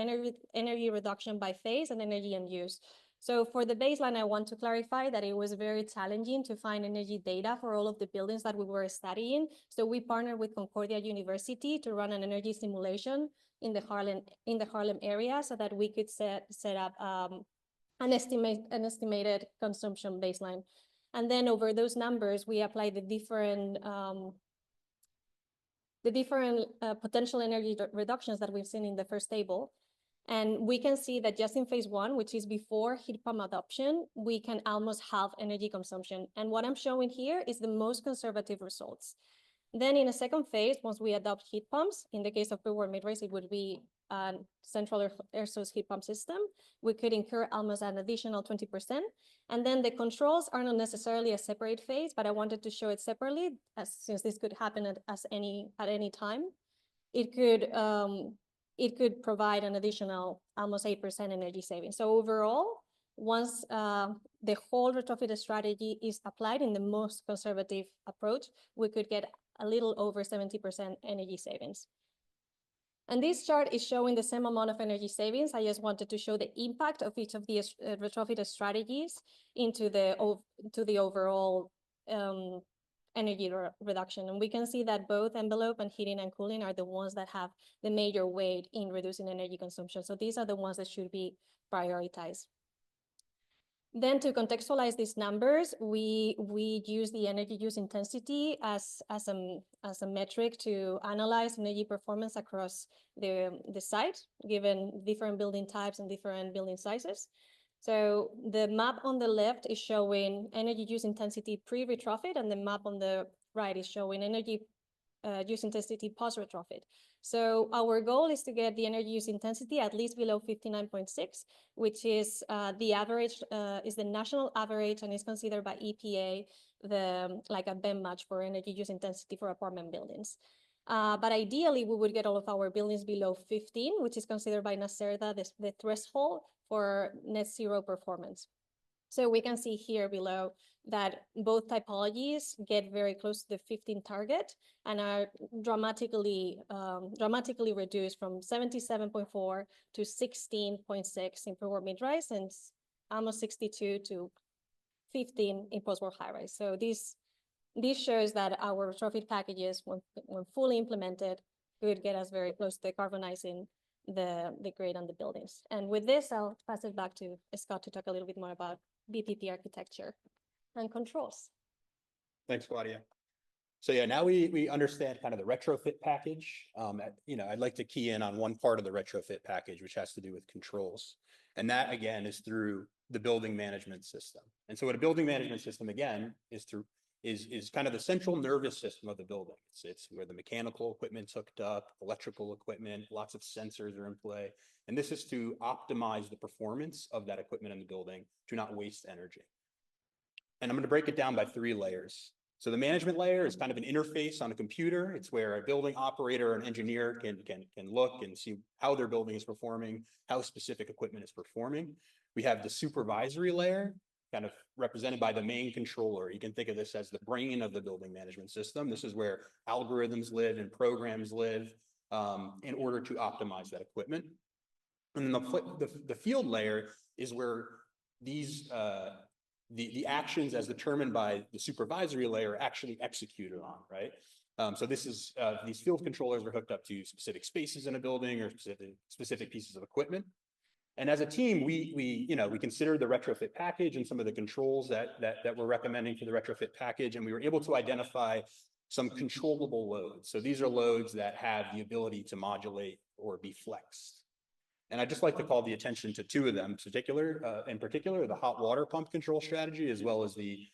energy reduction by phase and energy and use. So for the baseline, I want to clarify that it was very challenging to find energy data for all of the buildings that we were studying. So we partnered with Concordia University to run an energy simulation in the Harlem area so that we could set up an estimated consumption baseline. And then over those numbers, we apply the different potential energy reductions that we've seen in the first table. And we can see that just in phase one, which is before heat pump adoption, we can almost halve energy consumption. And what I'm showing here is the most conservative results. Then in a second phase, once we adopt heat pumps, in the case of pre-war mid-rise, it would be a central air source heat pump system. We could incur almost an additional 20%. And then the controls are not necessarily a separate phase, but I wanted to show it separately, since this could happen at any time. It could provide an additional almost 8% energy savings. So overall, once the whole retrofit strategy is applied in the most conservative approach, we could get a little over 70% energy savings. And this chart is showing the same amount of energy savings. I just wanted to show the impact of each of these retrofit strategies into the overall energy reduction. And we can see that both envelope and heating and cooling are the ones that have the major weight in reducing energy consumption. So these are the ones that should be prioritized. Then to contextualize these numbers, we use the energy use intensity as a metric to analyze energy performance across the site, given different building types and different building sizes. So the map on the left is showing energy use intensity pre-retrofit, and the map on the right is showing energy use intensity post-retrofit. So our goal is to get the energy use intensity at least below 59.6, which is the average, is the national average, and is considered by EPA like a benchmark for energy use intensity for apartment buildings. But ideally, we would get all of our buildings below 15, which is considered by NACERDA the threshold for net zero performance. So we can see here below that both typologies get very close to the 15 target and are dramatically reduced from 77.4 to 16.6 in pre-war mid-rise and almost 62 to 15 in post-war high-rise. So this shows that our retrofit packages, when fully implemented, could get us very close to decarbonizing the grid on the buildings. And with this, I'll pass it back to Scott to talk a little bit more about BPP architecture and controls. Thanks, Claudia. So yeah, now we understand kind of the retrofit package. I'd like to key in on one part of the retrofit package, which has to do with controls. And that again is through the building management system. And so what a building management system again is kind of the central nervous system of the building. It's where the mechanical equipment's hooked up, electrical equipment, lots of sensors are in play. And this is to optimize the performance of that equipment in the building to not waste energy. And I'm going to break it down by 3 layers. So the management layer is kind of an interface on a computer. It's where a building operator or an engineer can look and see how their building is performing, how specific equipment is performing. We have the supervisory layer, kind of represented by the main controller. You can think of this as the brain of the building management system. This is where algorithms live and programs live in order to optimize that equipment. And then the field layer is where these the actions as determined by the supervisory layer are actually executed on, right? So this is these field controllers are hooked up to specific spaces in a building or specific pieces of equipment. And as a team, we considered the retrofit package and some of the controls that we're recommending for the retrofit package, and we were able to identify some controllable loads. So these are loads that have the ability to modulate or be flexed. And I'd just like to call the attention to 2 of them in particular, the hot water pump control strategy, as well as the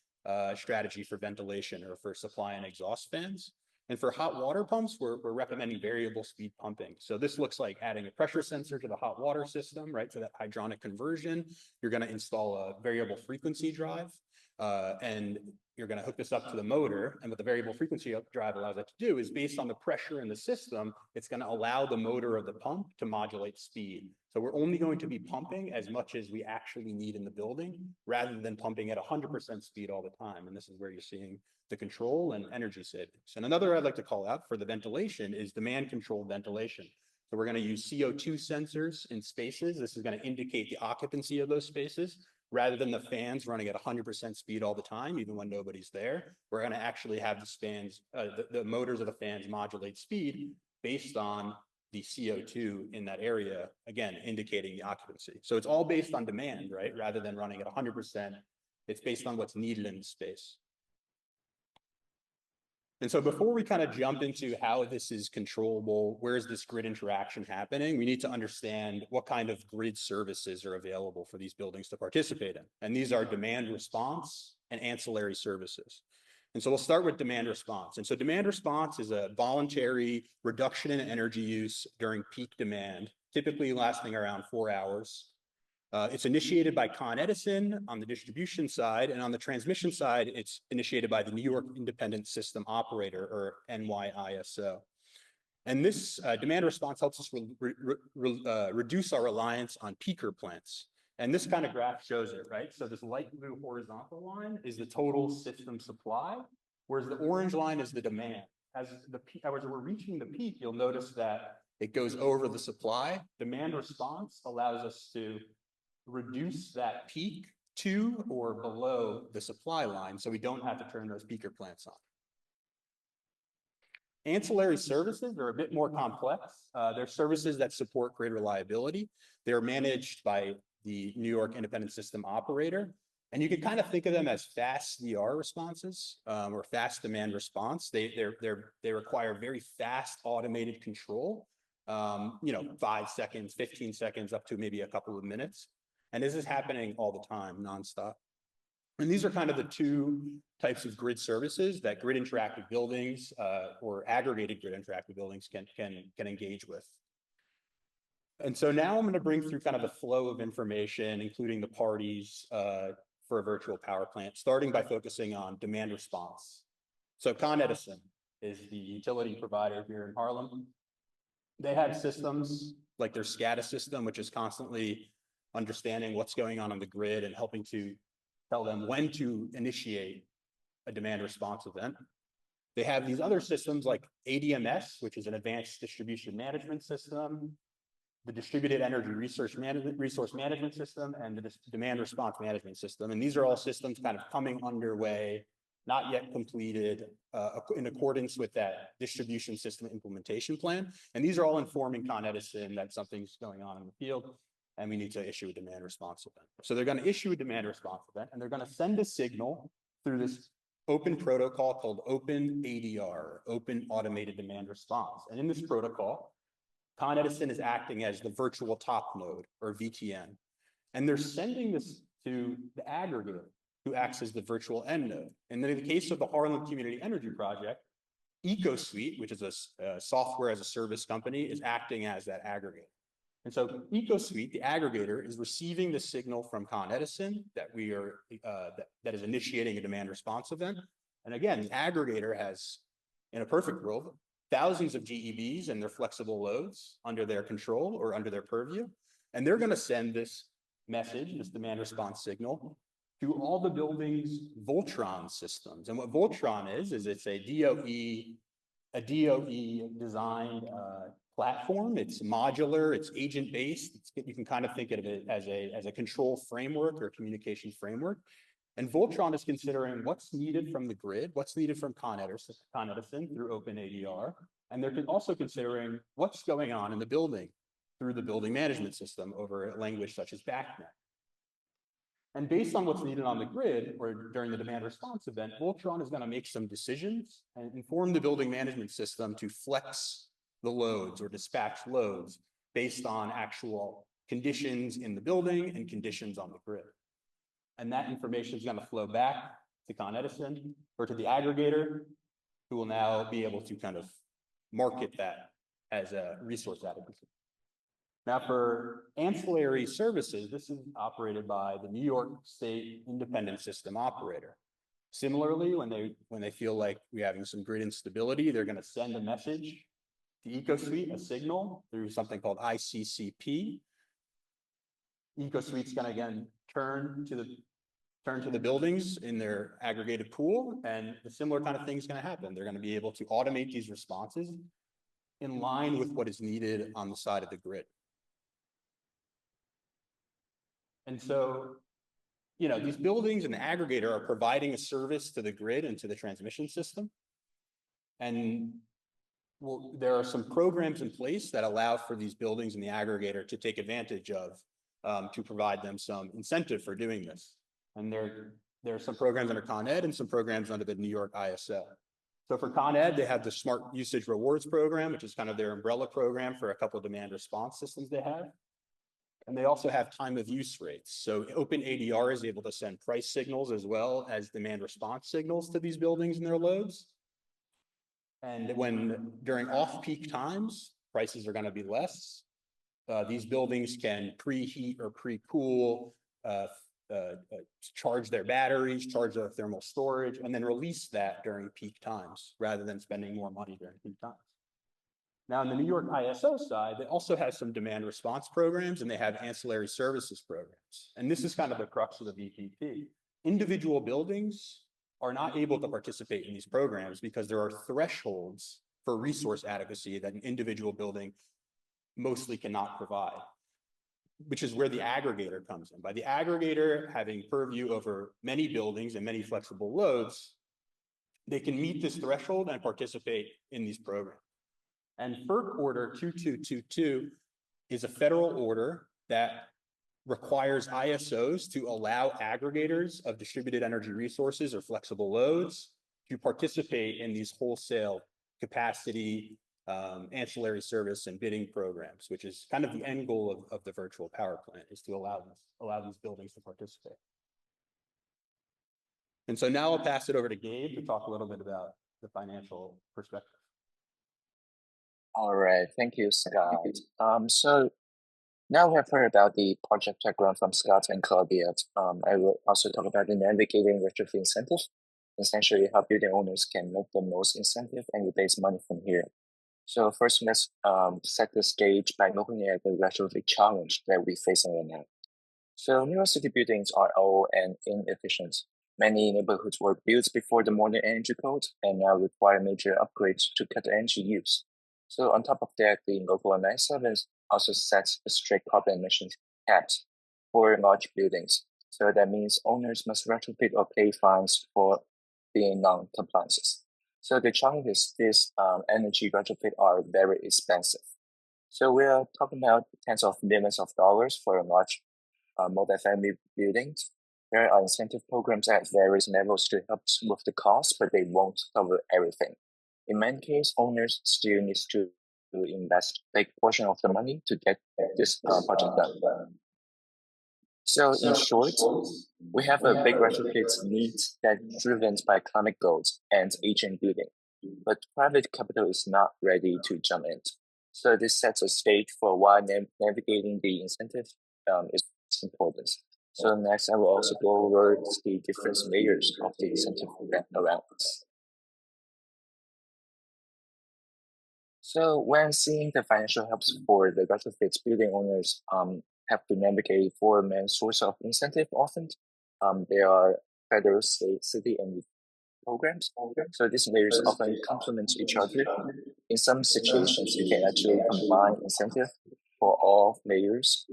strategy for ventilation or for supply and exhaust fans. And for hot water pumps, we're recommending variable speed pumping. So this looks like adding a pressure sensor to the hot water system, right? For that hydronic conversion, you're going to install a variable frequency drive, and you're going to hook this up to the motor. And what the variable frequency drive allows it to do is based on the pressure in the system, it's going to allow the motor of the pump to modulate speed. So we're only going to be pumping as much as we actually need in the building, rather than pumping at 100% speed all the time. And this is where you're seeing the control and energy savings. And another I'd like to call out for the ventilation is demand controlled ventilation. So we're going to use CO2 sensors in spaces. This is going to indicate the occupancy of those spaces. Rather than the fans running at 100% speed all the time, even when nobody's there, we're going to actually have the motors of the fans modulate speed based on the CO2 in that area, again, indicating the occupancy. So it's all based on demand, right? Rather than running at 100%, it's based on what's needed in the space. And so before we kind of jump into how this is controllable, where is this grid interaction happening, we need to understand what kind of grid services are available for these buildings to participate in. And these are demand response and ancillary services. And so we'll start with demand response. And so demand response is a voluntary reduction in energy use during peak demand, typically lasting around 4 hours. It's initiated by Con Edison on the distribution side, and on the transmission side, it's initiated by the New York Independent System Operator, or NYISO. And this demand response helps us reduce our reliance on peaker plants. And this kind of graph shows it, right? So this light blue horizontal line is the total system supply, whereas the orange line is the demand. As we're reaching the peak, you'll notice that it goes over the supply. Demand response allows us to reduce that peak to or below the supply line, so we don't have to turn those peaker plants on. Ancillary services are a bit more complex. They're services that support grid reliability. They're managed by the New York Independent System Operator. And you can kind of think of them as fast DR responses or fast demand response. They require very fast automated control, 5 seconds, 15 seconds, up to maybe a couple of minutes. And this is happening all the time, nonstop. And these are kind of the 2 types of grid services that grid interactive buildings or aggregated grid interactive buildings can engage with. And so now I'm going to bring through kind of the flow of information, including the parties for a virtual power plant, starting by focusing on demand response. So Con Edison is the utility provider here in Harlem. They have systems like their SCADA system, which is constantly understanding what's going on the grid and helping to tell them when to initiate a demand response event. They have these other systems like ADMS, which is an advanced distribution management system, the distributed energy resource management system, and the demand response management system. And these are all systems kind of coming underway, not yet completed, in accordance with that distribution system implementation plan. And these are all informing Con Edison that something's going on in the field and we need to issue a demand response event. So they're going to issue a demand response event and they're going to send a signal through this open protocol called Open ADR, Open Automated Demand Response. And in this protocol, Con Edison is acting as the virtual top node, or VTN. And they're sending this to the aggregator, who acts as the virtual end node. And in the case of the Harlem Community Energy Project, EcoSuite, which is a software as a service company, is acting as that aggregator. And so EcoSuite, the aggregator, is receiving the signal from Con Edison that we are that is initiating a demand response event. And again, the aggregator has, in a perfect world, thousands of GEBs and their flexible loads under their control or under their purview. And they're going to send this message, this demand response signal, to all the buildings' Voltron systems. And what Voltron is it's a DOE designed platform. It's modular, it's agent-based. You can kind of think of it as a control framework or communication framework. And Voltron is considering what's needed from the grid, what's needed from Con Edison through Open ADR. And they're also considering what's going on in the building through the building management system over a language such as BACnet. And based on what's needed on the grid or during the demand response event, Voltron is going to make some decisions and inform the building management system to flex the loads or dispatch loads based on actual conditions in the building and conditions on the grid. And that information is going to flow back to Con Edison or to the aggregator, who will now be able to kind of market that as a resource adequacy. Now, for ancillary services, this is operated by the New York State Independent System Operator. Similarly, when they feel like we're having some grid instability, they're going to send a message to EcoSuite, a signal through something called ICCP. EcoSuite's going to again turn to the buildings in their aggregated pool, and a similar kind of thing is going to happen. They're going to be able to automate these responses in line with what is needed on the side of the grid. And so, you know, these buildings and the aggregator are providing a service to the grid and to the transmission system. And well, there are some programs in place that allow for these buildings and the aggregator to take advantage of, to provide them some incentive for doing this. And there are some programs under Con Ed and some programs under the New York ISO. So for Con Ed, they have the Smart Usage Rewards program, which is kind of their umbrella program for a couple of demand response systems they have. And they also have time of use rates. So Open ADR is able to send price signals as well as demand response signals to these buildings and their loads. And when during off-peak times, prices are going to be less. These buildings can preheat or pre-cool, charge their batteries, charge their thermal storage, and then release that during peak times rather than spending more money during peak times. Now, in the New York ISO side, they also have some demand response programs and they have ancillary services programs. And this is kind of the crux of the VPP. Individual buildings are not able to participate in these programs because there are thresholds for resource adequacy that an individual building mostly cannot provide, which is where the aggregator comes in. By the aggregator having purview over many buildings and many flexible loads, they can meet this threshold and participate in these programs. And FERC Order 2222 is a federal order that requires ISOs to allow aggregators of distributed energy resources or flexible loads to participate in these wholesale capacity, ancillary service and bidding programs, which is kind of the end goal of the virtual power plant, is to allow these buildings to participate. And so now I'll pass it over to Gabe to talk a little bit about the financial perspective. All right, thank you, Scott. So now we have heard about the project background from Scott and Claudia. I will also talk about the navigating retrofit incentive, essentially how building owners can make the most incentive and raise money from here. So first, let's set the stage by looking at the retrofit challenge that we face right now. So New York City buildings are old and inefficient. Many neighborhoods were built before the modern energy code and now require major upgrades to cut energy use. So on top of that, the local 97 also sets strict carbon emission caps for large buildings. So that means owners must retrofit or pay fines for being non-compliances. So the challenge is this energy retrofit are very expensive. So we are talking about tens of millions of dollars for a large multifamily buildings. There are incentive programs at various levels to help with the cost, but they won't cover everything. In many cases, owners still need to invest a big portion of the money to get this project done. So in short, we have a big retrofit need that's driven by climate goals and aging building, but private capital is not ready to jump in. So this sets a stage for why navigating the incentive is important. So next, I will also go over the different layers of the incentive around us. So when seeing the financial helps for the retrofit, building owners have to navigate four main sources of incentive often. There are federal, state, city, and programs. So these layers often complement each other. In some situations, you can actually combine incentive for all layers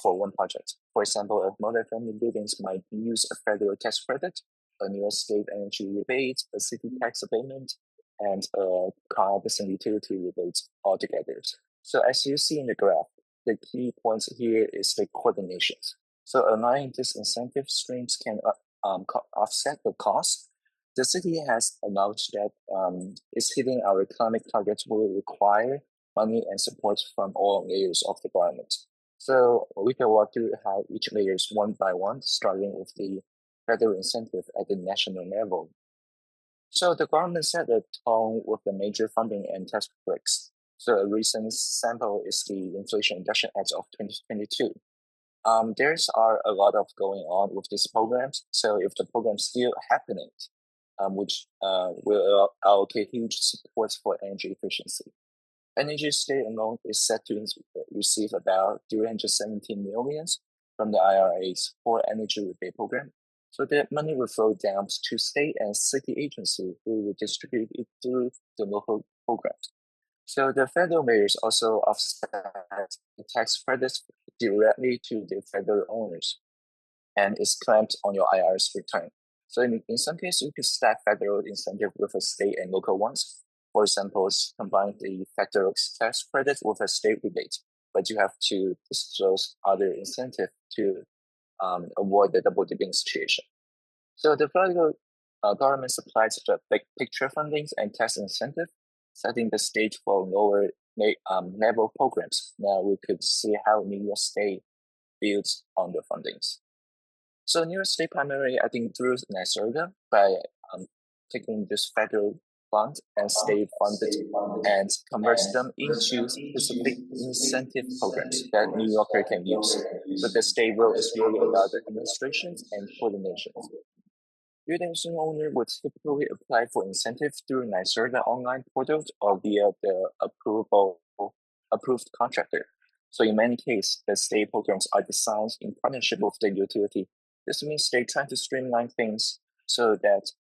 for one project. For example, if multifamily buildings might use a federal tax credit, a New York State energy rebate, a city tax abatement, and a carbon and utility rebate altogether. So as you see in the graph, the key point here is the coordination. So aligning these incentive streams can offset the cost. The city has acknowledged that it's hitting our climate targets will require money and support from all layers of the government. So we can walk through how each layer is one by one, starting with the federal incentive at the national level. So the government set a tone with the major funding and tax breaks. So a recent sample is the Inflation Reduction Act of 2022. There's are a lot of going on with these programs. So if the program's still happening, which will allocate huge support for energy efficiency. Energy State alone is set to receive about 317 million from the IRA's for energy rebate program. So that money will flow down to state and city agencies who will distribute it through the local programs. So the federal mayors also offset the tax credits directly to the federal owners and is claimed on your IRS return. So in some cases, you can stack federal incentive with a state and local ones. For example, combine the federal tax credit with a state rebate, but you have to disclose other incentive to avoid the double dipping situation. So the federal government supplies the big picture fundings and tax incentive, setting the stage for lower level programs. Now we could see how New York State builds on the fundings. So New York State primarily, I think, through NYSERDA by taking this federal fund and state funded and converts them into specific incentive programs that New Yorker can use. But the state role is really about the administrations and coordinations. Building owner would typically apply for incentives through NYSERDA online portal or via the approved contractor. So in many cases, the state programs are designed in partnership with the utility. This means they're trying to streamline things so that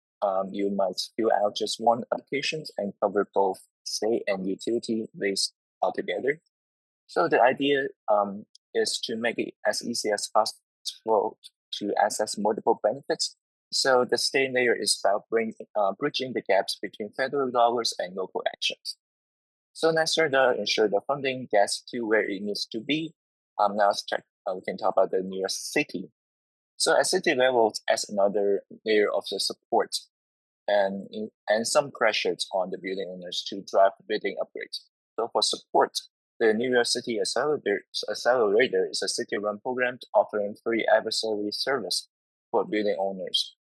you might fill out just one application and cover both state and utility waste altogether. So the idea is to make it as easy as possible to access multiple benefits. So the state layer is about bridging the gaps between federal dollars and local actions. So NYSERDA ensure the funding gets to where it needs to be. Now let's check. We can talk about the New York City. So at city level, as another layer of the support and some pressures on the building owners to drive building upgrades. So for support, the New York City Accelerator is a city-run program offering free advisory service for building owners.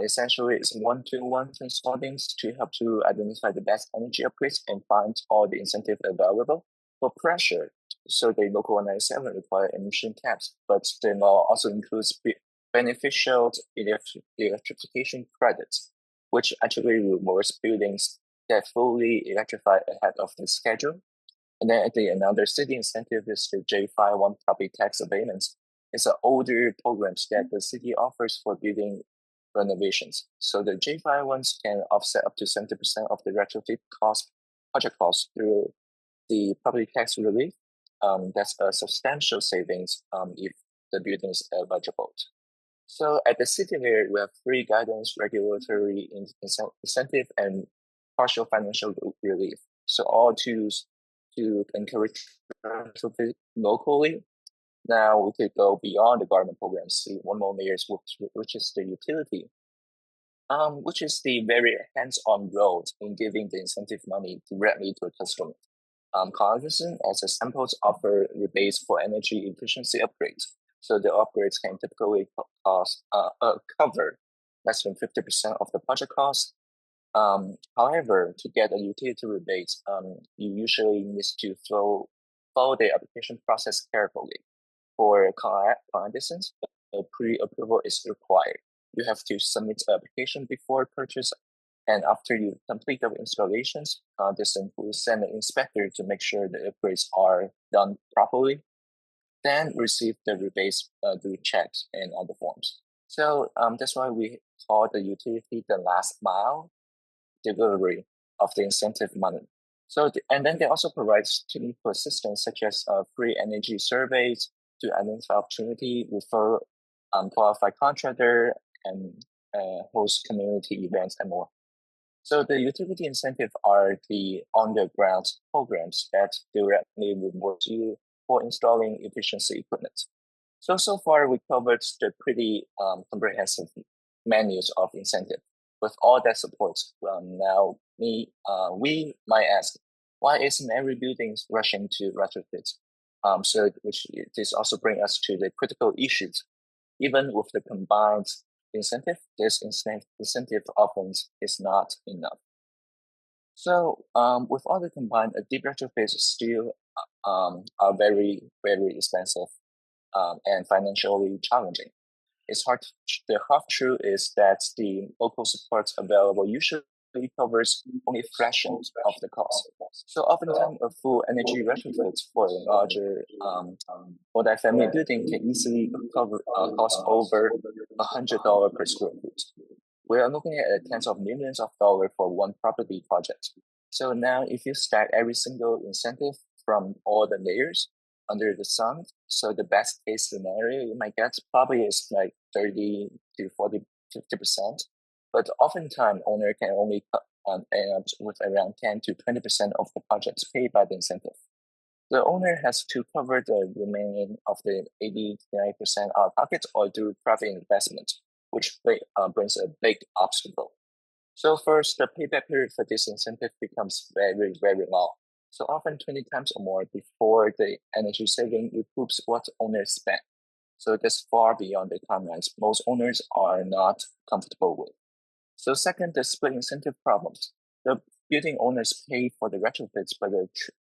Essentially, it's one-to-one consulting to help to identify the best energy upgrades and find all the incentive available. For pressure, so the local 97 require emission caps, but the law also includes beneficial electrification credits, which actually rewards buildings that fully electrify ahead of the schedule. And then another city incentive is the J51 property tax abatements. It's an older programs that the city offers for building renovations. So the J5 ones can offset up to 70% of the retrofit project cost through the property tax relief. That's a substantial savings if the building is eligible. So at the city layer, we have free guidance, regulatory incentive, and partial financial relief. So all tools to encourage retrofit locally. Now we could go beyond the government programs, see one more layer, which is the utility, which is the very hands-on role in giving the incentive money directly to a customer. Cognizant, as examples, offer rebates for energy efficiency upgrades. So the upgrades can typically cover less than 50% of the project cost. However, to get a utility rebate, you usually need to follow the application process carefully. For cognizance, a pre-approval is required. You have to submit an application before purchase, and after you complete the installations, this will send an inspector to make sure the upgrades are done properly, then receive the rebates through checks and other forms. So that's why we call the utility the last mile delivery of the incentive money. So and then they also provide technical assistance such as free energy surveys to identify opportunity, refer qualified contractor, and host community events and more. So the utility incentive are the on-the-ground programs that directly reward you for installing efficiency equipment. So far we covered the pretty comprehensive menus of incentive. With all that support, now we might ask, why isn't every building rushing to retrofit? This also brings us to the critical issues. Even with the combined incentive, this incentive often is not enough. So with all the combined, a deep retrofit still are very, very expensive and financially challenging. The half truth is that the local support available usually covers only fractions of the cost. So oftentimes a full energy retrofit for a larger multi-family building can easily cover cost over $100 per square foot. We are looking at tens of millions of dollars for one property project. So now if you stack every single incentive from all the layers under the sun, so the best case scenario you might get probably is like 30 to 40, 50%. But oftentimes owner can only end up with around 10 to 20% of the projects paid by the incentive. The owner has to cover the remaining of the 80 to 90% out of pocket or do private investment, which brings a big obstacle. So first, the payback period for this incentive becomes very, very long. So often 20 times or more before the energy saving recoups what owners spend. So that's far beyond the timelines most owners are not comfortable with. So second, the split incentive problems. The building owners pay for the retrofits, but the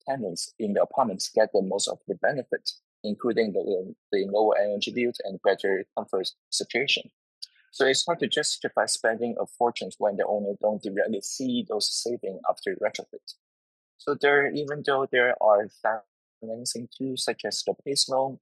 tenants in the apartments get the most of the benefits, including the lower energy bill and better comfort situation. So it's hard to justify spending a fortune when the owner don't directly see those savings after retrofit. So even though there are financing tools such as the PACE loan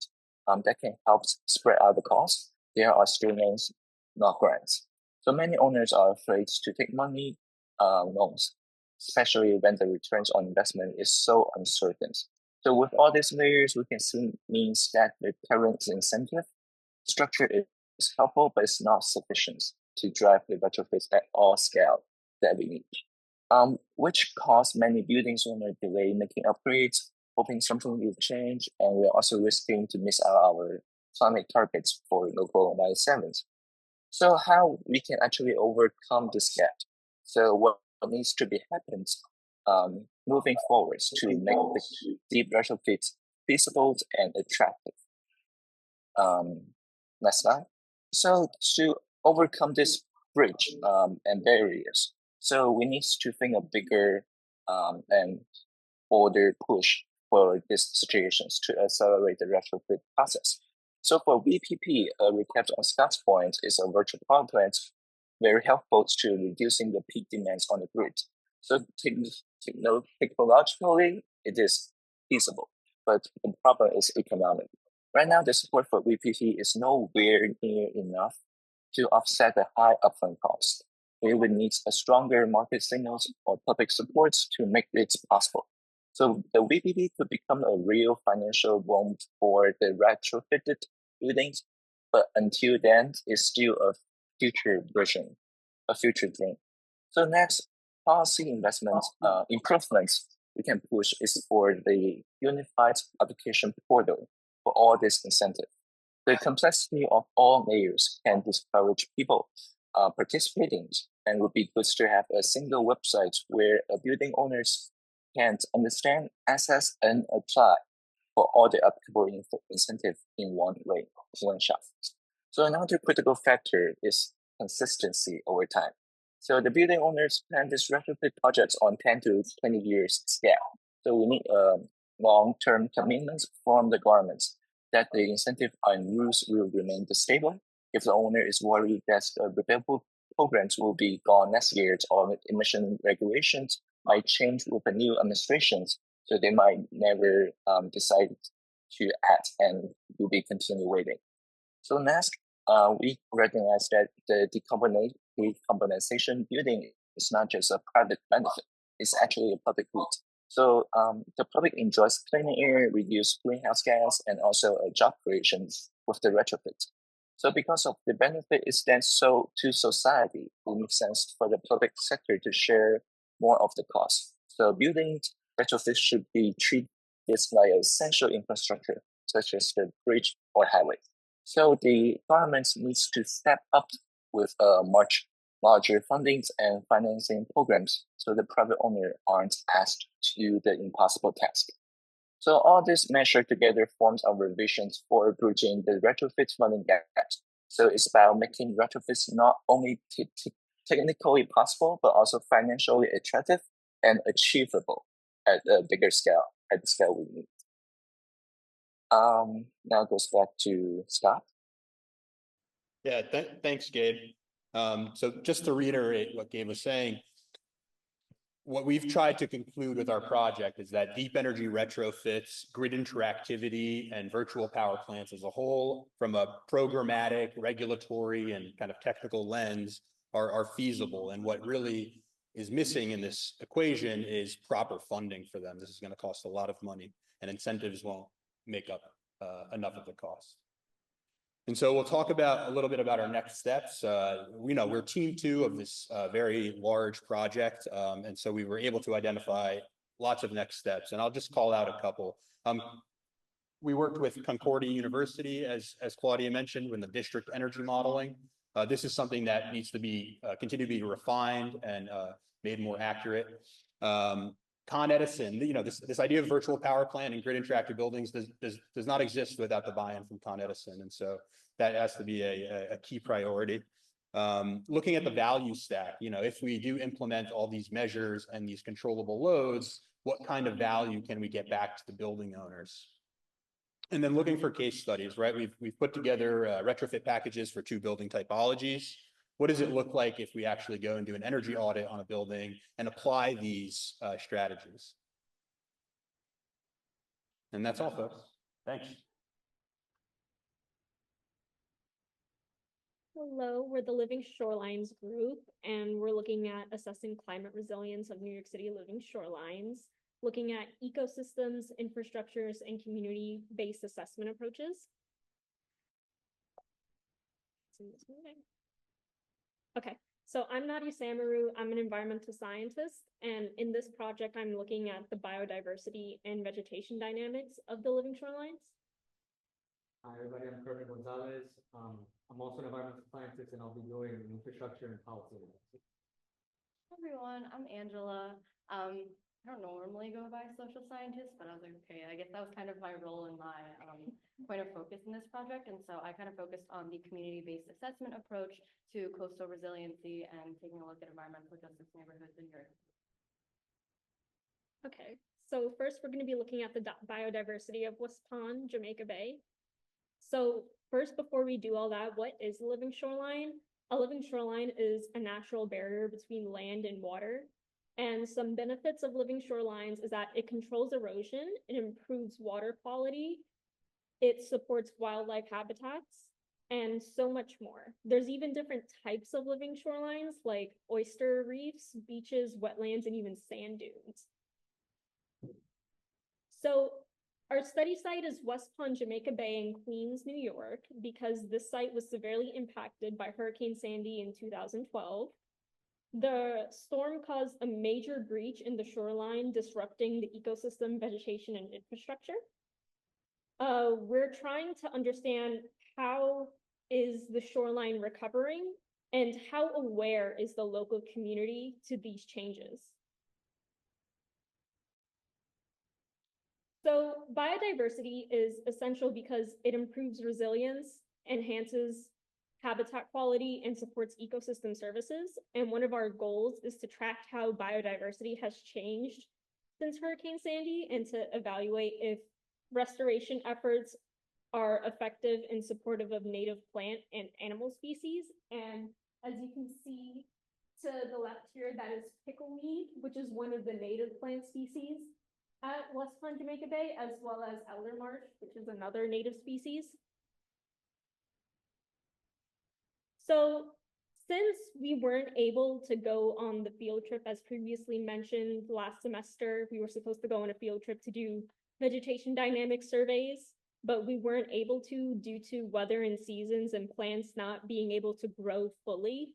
that can help spread out the cost, there are still loans, not grants. So many owners are afraid to take money loans, especially when the returns on investment is so uncertain. So with all these layers, we can see means that the current incentive structure is helpful, but it's not sufficient to drive the retrofits at all scale that we need. Which cause many buildings owners delay making upgrades, hoping something will change, and we're also risking to miss out our climate targets for local 97s. So how we can actually overcome this gap? So what needs to be happened moving forward to make the deep retrofits feasible and attractive? Next slide. So to overcome this bridge and barriers, so we need to think of bigger and bolder push for these situations to accelerate the retrofit process. So for VPP, a recap on Scott's point is a virtual power plant very helpful to reducing the peak demands on the grid. So technologically, it is feasible, but the problem is economic. Right now, the support for VPP is nowhere near enough to offset the high upfront cost. We would need a stronger market signals or public supports to make it possible. So the VPP could become a real financial boom for the retrofitted buildings, but until then, it's still a future vision, a future dream. So next, policy investments, improvements we can push is for the unified application portal for all this incentive. The complexity of all layers can discourage people participating, and would be good to have a single website where building owners can understand, access, and apply for all the applicable incentive in one way, one shot. So another critical factor is consistency over time. So the building owners plan this retrofit projects on 10 to 20 years scale. So we need long-term commitments from the governments that the incentive and rules will remain stable. If the owner is worried that the available programs will be gone next year or emission regulations might change with the new administrations, so they might never decide to act and will be continue waiting. So next, we recognize that the decarbonization building is not just a private benefit, it's actually a public good. So the public enjoys cleaner air, reduced greenhouse gas, and also job creations with the retrofit. So because of the benefit is then so to society, it makes sense for the public sector to share more of the cost. So building retrofits should be treated like essential infrastructure, such as the bridge or highway. So the government needs to step up with much larger fundings and financing programs, so the private owner aren't asked to do the impossible task. So all this measured together forms our visions for bridging the retrofit funding gap. So it's about making retrofits not only technically possible, but also financially attractive and achievable at a bigger scale, at the scale we need. Now it goes back to Scott. Yeah, thanks, Gabe. So just to reiterate what Gabe was saying, what we've tried to conclude with our project is that deep energy retrofits, grid interactivity, and virtual power plants as a whole, from a programmatic, regulatory, and kind of technical lens, are feasible. And what really is missing in this equation is proper funding for them. This is going to cost a lot of money, and incentives won't make up enough of the cost. And so we'll talk about a little bit about our next steps. We know we're team 2 of this very large project. And so we were able to identify lots of next steps, and I'll just call out a couple. We worked with Concordia University, as Claudia mentioned, with the district energy modeling. This is something that needs to be continue to be refined and made more accurate. Con Edison, this idea of virtual power plant and grid interactive buildings does not exist without the buy-in from Con Edison, and so that has to be a key priority. Looking at the value stack, if we do implement all these measures and these controllable loads, what kind of value can we get back to the building owners? And then looking for case studies, right? We've put together retrofit packages for 2 building typologies. What does it look like if we actually go and do an energy audit on a building and apply these strategies? And that's all, folks. Thanks. Hello, we're the Living Shorelines group, and we're looking at assessing climate resilience of New York City living shorelines, looking at ecosystems, infrastructures, and community-based assessment approaches. Okay, so I'm Nadia Samaru. I'm an environmental scientist, and in this project, I'm looking at the biodiversity and vegetation dynamics of the living shorelines. Hi, everybody. I'm Kirby Gonzalez. I'm also an environmental scientist, and I'll be doing infrastructure and policy. Hi, everyone. I'm Angela. I don't normally go by social scientist, but I was like, okay, I guess that was kind of my role and my point of focus in this project. And so I kind of focused on the community-based assessment approach to coastal resiliency and taking a look at environmental justice neighborhoods in Europe. Okay, so first we're going to be looking at the biodiversity of West Palm, Jamaica Bay. So first, before we do all that, what is a living shoreline? A living shoreline is a natural barrier between land and water. And some benefits of living shorelines is that it controls erosion, it improves water quality, it supports wildlife habitats, and so much more. There's even different types of living shorelines like oyster reefs, beaches, wetlands, and even sand dunes. So our study site is West Palm, Jamaica Bay in Queens, New York, because this site was severely impacted by Hurricane Sandy in 2012. The storm caused a major breach in the shoreline, disrupting the ecosystem, vegetation, and infrastructure. We're trying to understand how is the shoreline recovering and how aware is the local community to these changes. So biodiversity is essential because it improves resilience, enhances habitat quality, and supports ecosystem services. And one of our goals is to track how biodiversity has changed since Hurricane Sandy and to evaluate if restoration efforts are effective and supportive of native plant and animal species. And as you can see to the left here, that is pickleweed, which is one of the native plant species at West Palm, Jamaica Bay, as well as elder marsh, which is another native species. So since we weren't able to go on the field trip, as previously mentioned last semester, we were supposed to go on a field trip to do vegetation dynamic surveys, but we weren't able to due to weather and seasons and plants not being able to grow fully.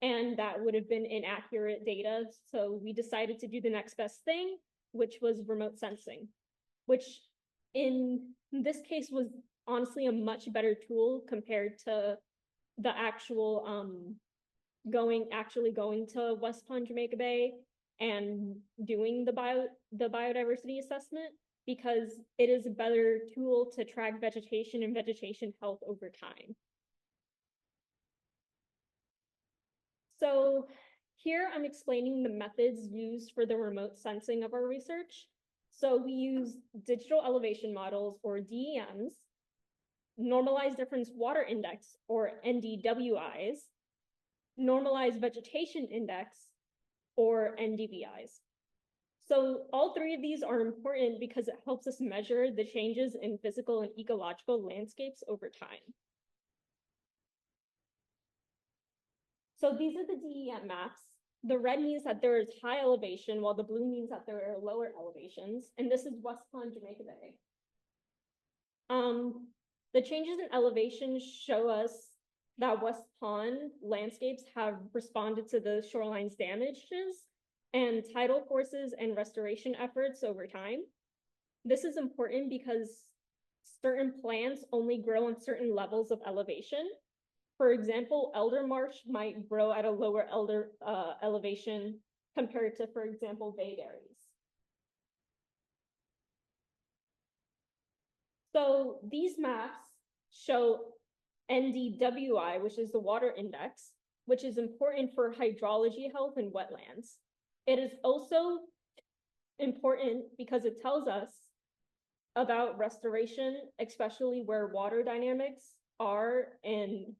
And that would have been inaccurate data. So we decided to do the next best thing, which was remote sensing, which in this case was honestly a much better tool compared to the actual actually going to West Palm, Jamaica Bay and doing the biodiversity assessment, because it is a better tool to track vegetation and vegetation health over time. So here I'm explaining the methods used for the remote sensing of our research. So we use digital elevation models, or DEMs, normalized difference water index, or NDWIs, normalized vegetation index, or NDVIs. So all three of these are important because it helps us measure the changes in physical and ecological landscapes over time. So these are the DEM maps. The red means that there is high elevation, while the blue means that there are lower elevations. And this is West Palm, Jamaica Bay. The changes in elevation show us that West Palm landscapes have responded to the shoreline's damages and tidal forces and restoration efforts over time. This is important because certain plants only grow on certain levels of elevation. For example, elder marsh might grow at a lower elevation compared to, for example, bayberries. So these maps show NDWI, which is the water index, which is important for hydrology health in wetlands. It is also important because it tells us about restoration, especially where water dynamics are and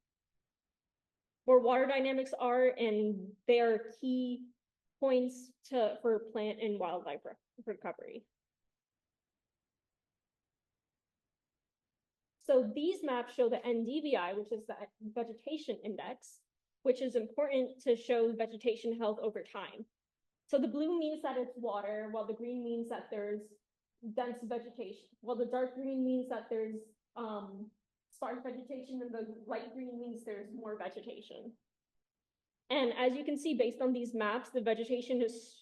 they are key points for plant and wildlife recovery. So these maps show the NDVI, which is the vegetation index, which is important to show vegetation health over time. So the blue means that it's water, while the green means that there's dense vegetation. While the dark green means that there's sparse vegetation, and the light green means there's more vegetation. And as you can see, based on these maps, the vegetation is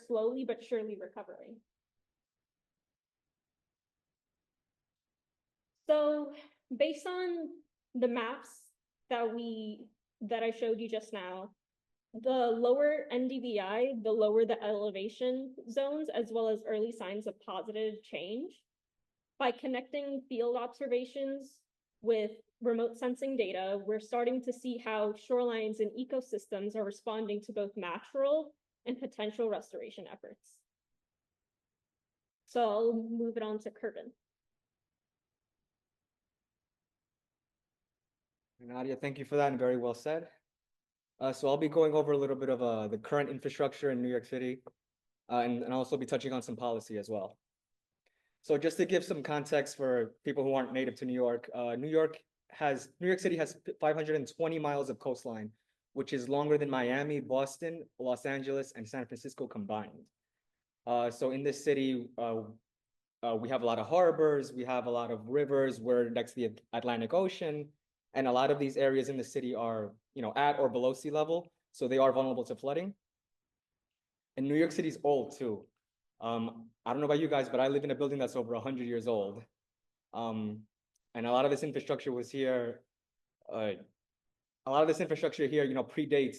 slowly but surely recovering. So based on the maps that I showed you just now, the lower NDVI, the lower the elevation zones, as well as early signs of positive change. By connecting field observations with remote sensing data, we're starting to see how shorelines and ecosystems are responding to both natural and potential restoration efforts. So I'll move it on to Kervin. Nadia, thank you for that and very well said. So I'll be going over a little bit of the current infrastructure in New York City and also be touching on some policy as well. So just to give some context for people who aren't native to New York, New York City has 520 miles of coastline, which is longer than Miami, Boston, Los Angeles, and San Francisco combined. So in this city, we have a lot of harbors, we have a lot of rivers, we're next to the Atlantic Ocean, and a lot of these areas in the city are, at or below sea level, so they are vulnerable to flooding. And New York City's old too. I don't know about you guys, but I live in a building that's over 100 years old. And a lot of this infrastructure was here, predates,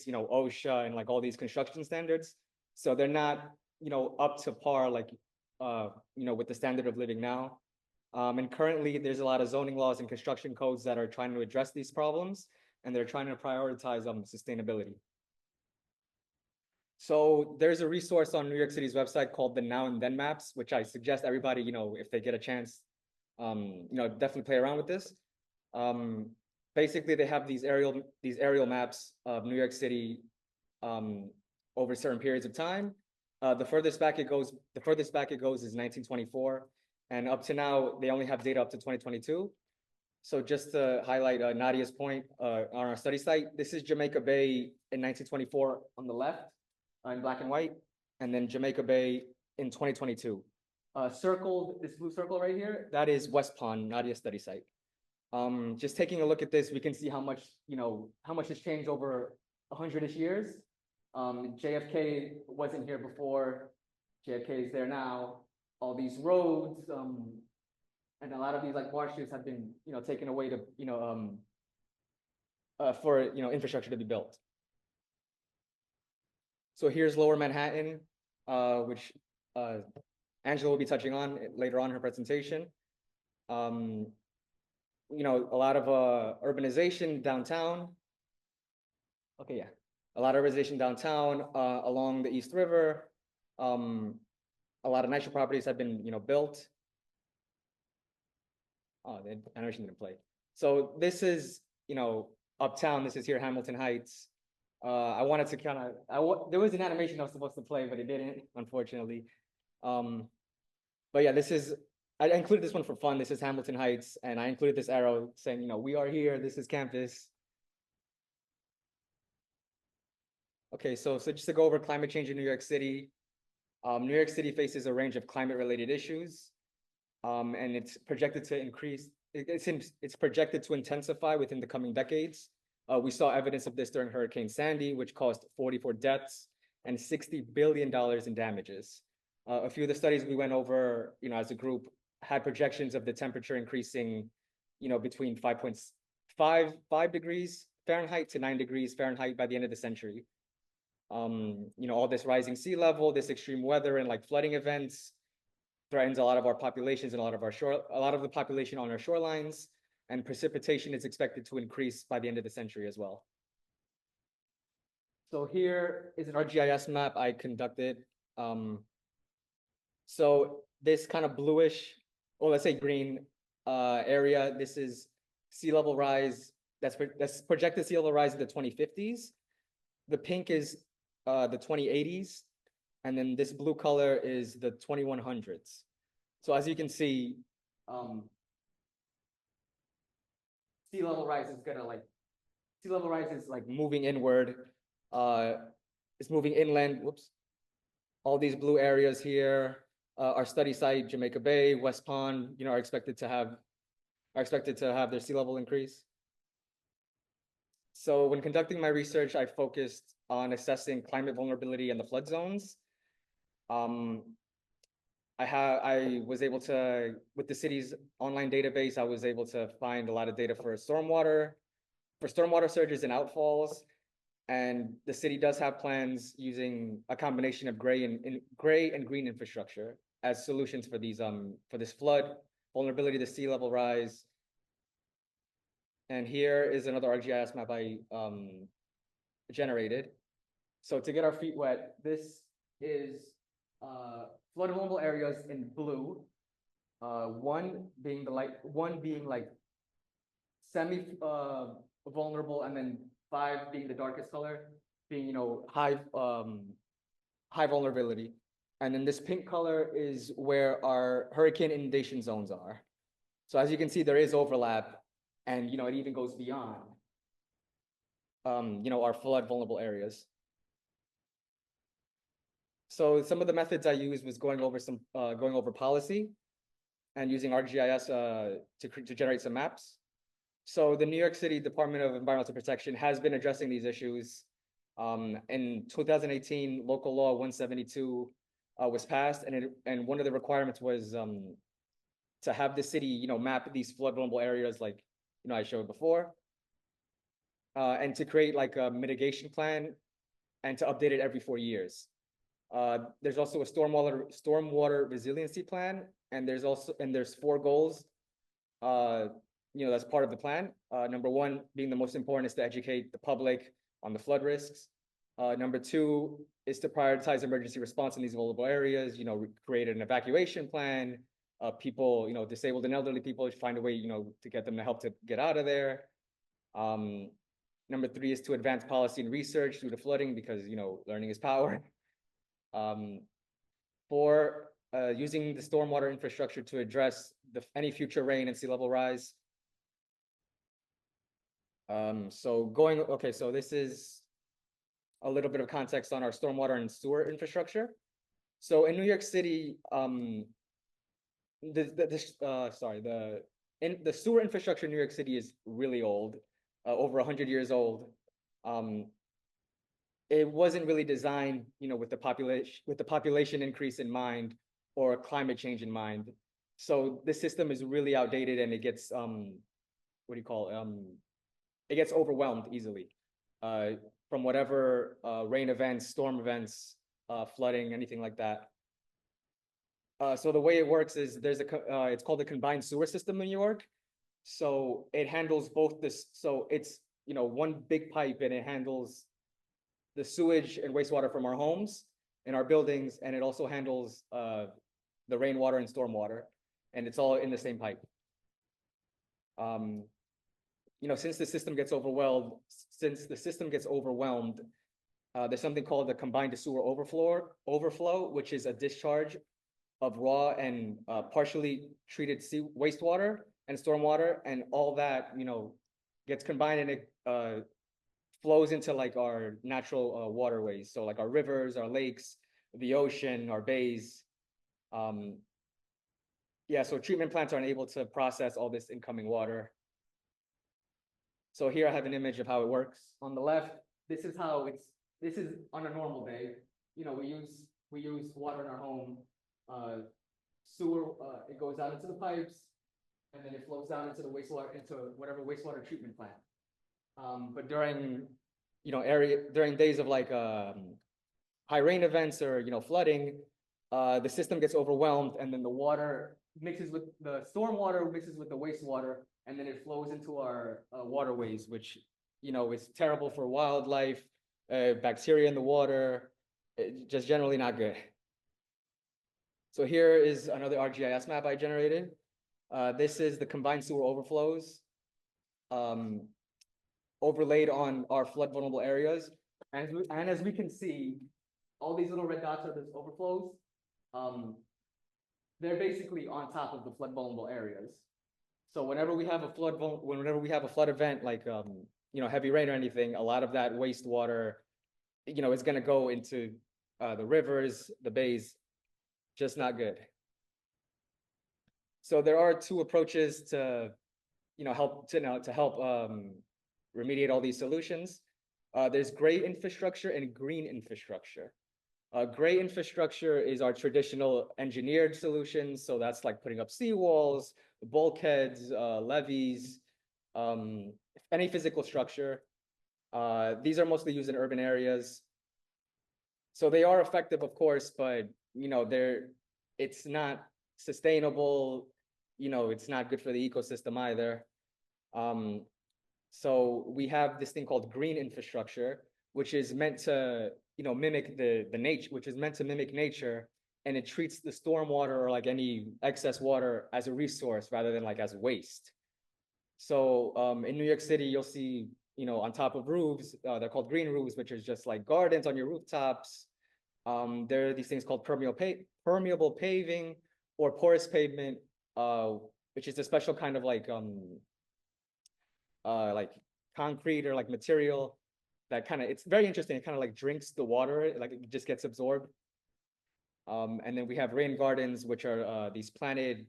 OSHA and like all these construction standards. So they're not, up to par, like, with the standard of living now. And currently there's a lot of zoning laws and construction codes that are trying to address these problems, and they're trying to prioritize sustainability. So there's a resource on New York City's website called the Now and Then Maps, which I suggest everybody, if they get a chance, definitely play around with this. Basically, they have these aerial maps of New York City over certain periods of time. The furthest back it goes is 1924, and up to now they only have data up to 2022. So just to highlight Nadia's point on our study site, this is Jamaica Bay in 1924 on the left, in black and white, and then Jamaica Bay in 2022. Circled, this blue circle right here, that is West Pond, Nadia's study site. Just taking a look at this, we can see how much has changed over 100-ish years. JFK wasn't here before, JFK is there now. All these roads, and a lot of these like marshes have been, taken away to, for, infrastructure to be built. So here's Lower Manhattan, which Angela will be touching on later on in her presentation. A lot of urbanization downtown. Okay, yeah, a lot of urbanization downtown along the East River. A lot of nicer properties have been, built. Oh, the animation didn't play. So this is, uptown. This is here, Hamilton Heights. I wanted to kind of, there was an animation I was supposed to play, but it didn't, unfortunately. But yeah, I included this one for fun. This is Hamilton Heights, and I included this arrow saying, we are here, this is campus. Okay, so just to go over climate change in New York City. New York City faces a range of climate-related issues, and it's projected to increase. It's projected to intensify within the coming decades. We saw evidence of this during Hurricane Sandy, which caused 44 deaths and $60 billion in damages. A few of the studies we went over, as a group, had projections of the temperature increasing, between 5.5 degrees Fahrenheit to 9 degrees Fahrenheit by the end of the century. All this rising sea level, this extreme weather and like flooding events threatens a lot of our populations and a lot of the population on our shorelines, and precipitation is expected to increase by the end of the century as well. So here is an ArcGIS map I conducted. So this kind of bluish, or let's say green area, this is sea level rise. That's projected sea level rise in the 2050s. The pink is the 2080s, and then this blue color is the 2100s. So as you can see, sea level rise is like moving inward. It's moving inland. Whoops. All these blue areas here, our study site, Jamaica Bay, West Pond, are expected to have their sea level increase. So when conducting my research, I focused on assessing climate vulnerability in the flood zones. I was able to, with the city's online database, I was able to find a lot of data for stormwater surges and outfalls. And the city does have plans using a combination of gray and green infrastructure as solutions for these for this flood vulnerability to sea level rise. And here is another ArcGIS map I generated. So to get our feet wet, this is flood vulnerable areas in blue. One being like semi vulnerable, and then 5 being the darkest color, being high vulnerability. And then this pink color is where our hurricane inundation zones are. So as you can see, there is overlap, and it even goes beyond our flood vulnerable areas. So some of the methods I used was going over policy and using ArcGIS to generate some maps. So the New York City Department of Environmental Protection has been addressing these issues. In 2018, local law 172 was passed, and one of the requirements was to have the city, map these flood vulnerable areas like I showed before, and to create like a mitigation plan and to update it every 4 years. There's also a stormwater resiliency plan, and there's 4 goals. That's part of the plan. Number 1 being the most important is to educate the public on the flood risks. Number 2 is to prioritize emergency response in these vulnerable areas. Create an evacuation plan. People, disabled and elderly people, find a way, to get them to help to get out of there. Number 3 is to advance policy and research due to flooding because, learning is power. 4, using the stormwater infrastructure to address any future rain and sea level rise. So this is a little bit of context on our stormwater and sewer infrastructure. So in New York City, the sewer infrastructure in New York City is really old, over 100 years old. It wasn't really designed, with the population increase in mind or climate change in mind. So the system is really outdated, and it gets it gets overwhelmed easily from whatever rain events, storm events, flooding, anything like that. So the way it works is it's called the combined sewer system in New York. So it handles both this. So it's, one big pipe, and it handles the sewage and wastewater from our homes and our buildings. And it also handles the rainwater and stormwater, and it's all in the same pipe. Since the system gets overwhelmed, there's something called the combined sewer overflow, which is a discharge of raw and partially treated wastewater and stormwater, and all that gets combined, and it flows into like our natural waterways, so like our rivers, our lakes, the ocean, our bays. So treatment plants aren't able to process all this incoming water. So here I have an image of how it works. On the left, this is on a normal day. We use water in our home. Sewer, it goes out into the pipes, and then it flows down into the wastewater, into whatever wastewater treatment plant. But during days of like high rain events or flooding, the system gets overwhelmed, and then the water mixes with the stormwater, mixes with the wastewater, and then it flows into our waterways, which is terrible for wildlife, bacteria in the water, just generally not good. So here is another ArcGIS map I generated. This is the combined sewer overflows overlaid on our flood vulnerable areas. And as we can see, all these little red dots are those overflows. They're basically on top of the flood vulnerable areas. So whenever we have a flood event like heavy rain or anything, a lot of that wastewater, is going to go into the rivers, the bays. Just not good. So there are 2 approaches to help remediate all these solutions. There's gray infrastructure and green infrastructure. Gray infrastructure is our traditional engineered solutions. So that's like putting up seawalls, bulkheads, levees, any physical structure. These are mostly used in urban areas. So they are effective, of course, but it's not sustainable. It's not good for the ecosystem either. So we have this thing called green infrastructure, which is meant to mimic the nature, which is meant to mimic nature, and it treats the stormwater or like any excess water as a resource rather than like as waste. So in New York City, you'll see on top of roofs, they're called green roofs, which is just like gardens on your rooftops. There are these things called permeable paving or porous pavement, which is a special kind of like concrete or like material that kind of, it's very interesting. It kind of like drinks the water, like it just gets absorbed. And then we have rain gardens, which are these planted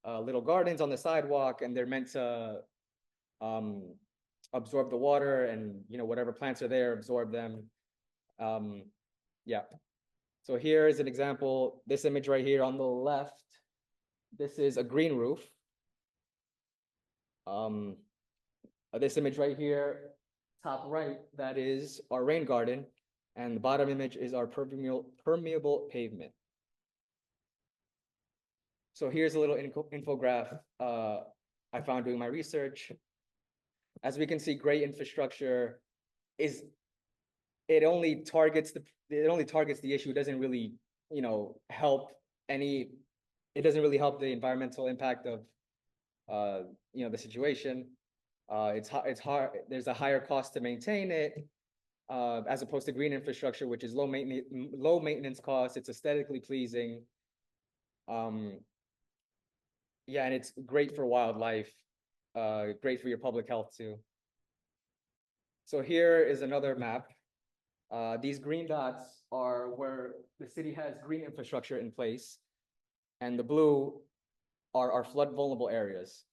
little gardens on the sidewalk, and they're meant to absorb the water, and whatever plants are there, absorb them. Yeah. So here is an example. This image right here on the left, this is a green roof. This image right here, top right, that is our rain garden, and the bottom image is our permeable pavement. So here's a little infograph I found doing my research. As we can see, great infrastructure it only targets the issue. It doesn't really, help it doesn't really help the environmental impact of the situation. It's hard, there's a higher cost to maintain it, as opposed to green infrastructure, which is low maintenance costs. It's aesthetically pleasing. Yeah, and it's great for wildlife, great for your public health too. So here is another map. These green dots are where the city has green infrastructure in place, and the blue are our flood vulnerable areas.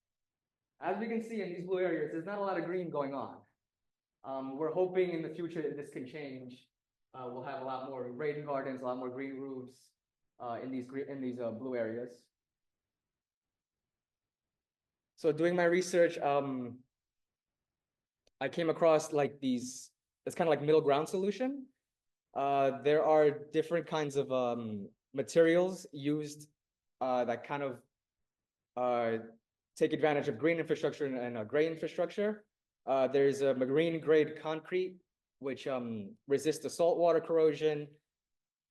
As we can see in these blue areas, there's not a lot of green going on. We're hoping in the future that this can change. We'll have a lot more rain gardens, a lot more green roofs in these blue areas. So doing my research, I came across like it's kind of like middle ground solution. There are different kinds of materials used that kind of take advantage of green infrastructure and gray infrastructure. There's a marine grade concrete, which resists the saltwater corrosion.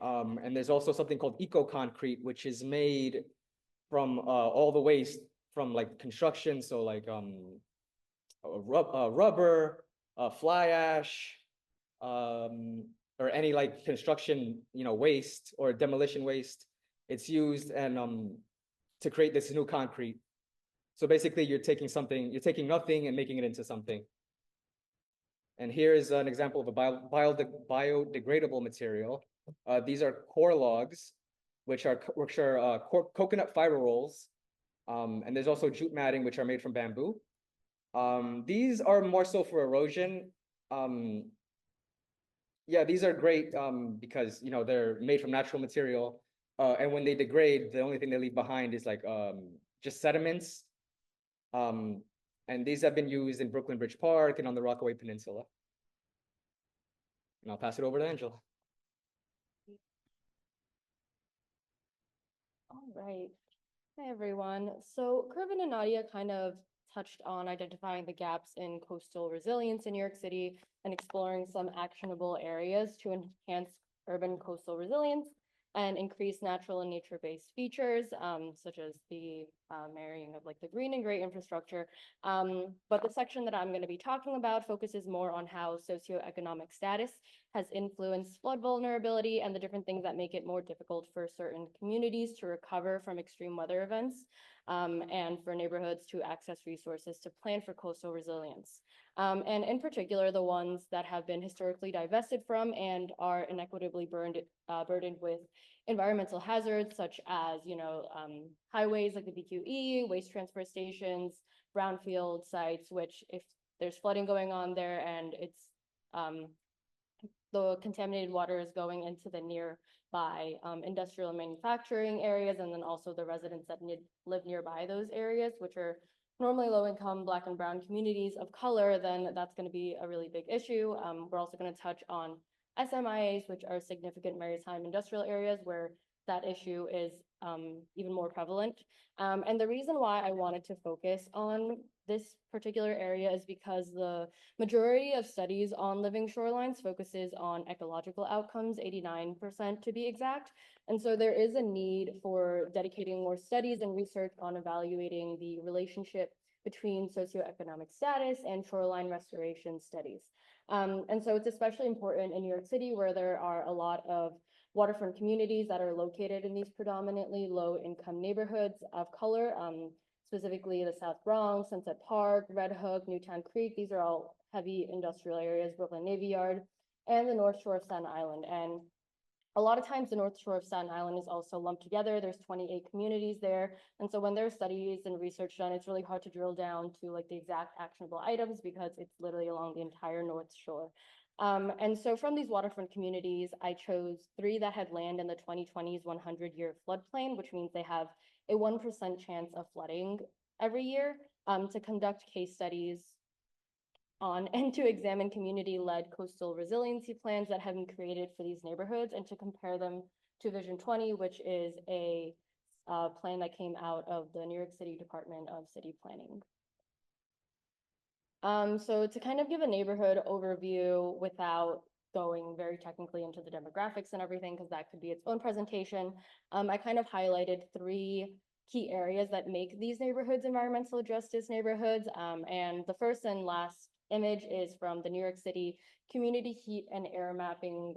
And there's also something called eco concrete, which is made from all the waste from like construction. So like rubber, fly ash, or any like construction, waste or demolition waste. It's used and to create this new concrete. So basically you're taking nothing and making it into something. And here is an example of a biodegradable material. These are core logs, which are coconut fiber rolls. And there's also jute matting, which are made from bamboo. These are more so for erosion. Yeah, these are great because they're made from natural material. And when they degrade, the only thing they leave behind is like just sediments. And these have been used in Brooklyn Bridge Park and on the Rockaway Peninsula. And I'll pass it over to Angela. All right. Hi, everyone. So Kervin and Nadia kind of touched on identifying the gaps in coastal resilience in New York City and exploring some actionable areas to enhance urban coastal resilience and increase natural and nature-based features, such as the marrying of like the green and gray infrastructure. But the section that I'm going to be talking about focuses more on how socioeconomic status has influenced flood vulnerability and the different things that make it more difficult for certain communities to recover from extreme weather events, and for neighborhoods to access resources to plan for coastal resilience. And in particular, the ones that have been historically divested from and are inequitably burdened with environmental hazards, such as, highways like the BQE, waste transfer stations, brownfield sites, which if there's flooding going on there and it's the contaminated water is going into the nearby industrial and manufacturing areas, and then also the residents that live nearby those areas, which are normally low-income Black and Brown communities of color, then that's going to be a really big issue. We're also going to touch on SMIAs, which are significant maritime industrial areas where that issue is even more prevalent. And the reason why I wanted to focus on this particular area is because the majority of studies on living shorelines focuses on ecological outcomes, 89% to be exact. And so there is a need for dedicating more studies and research on evaluating the relationship between socioeconomic status and shoreline restoration studies. And so it's especially important in New York City, where there are a lot of waterfront communities that are located in these predominantly low-income neighborhoods of color, specifically the South Bronx, Sunset Park, Red Hook, Newtown Creek. These are all heavy industrial areas, Brooklyn Navy Yard, and the North Shore of Staten Island. And a lot of times the North Shore of Staten Island is also lumped together. There's 28 communities there. And so when there's studies and research done, it's really hard to drill down to like the exact actionable items because it's literally along the entire North Shore. And so from these waterfront communities, I chose 3 that had land in the 2020s 100-year floodplain, which means they have a 1% chance of flooding every year, to conduct case studies on and to examine community-led coastal resiliency plans that have been created for these neighborhoods and to compare them to Vision 20, which is a plan that came out of the New York City Department of City Planning. So to kind of give a neighborhood overview without going very technically into the demographics and everything, because that could be its own presentation, I kind of highlighted 3 key areas that make these neighborhoods environmental justice neighborhoods. And the first and last image is from the New York City Community Heat and Air Mapping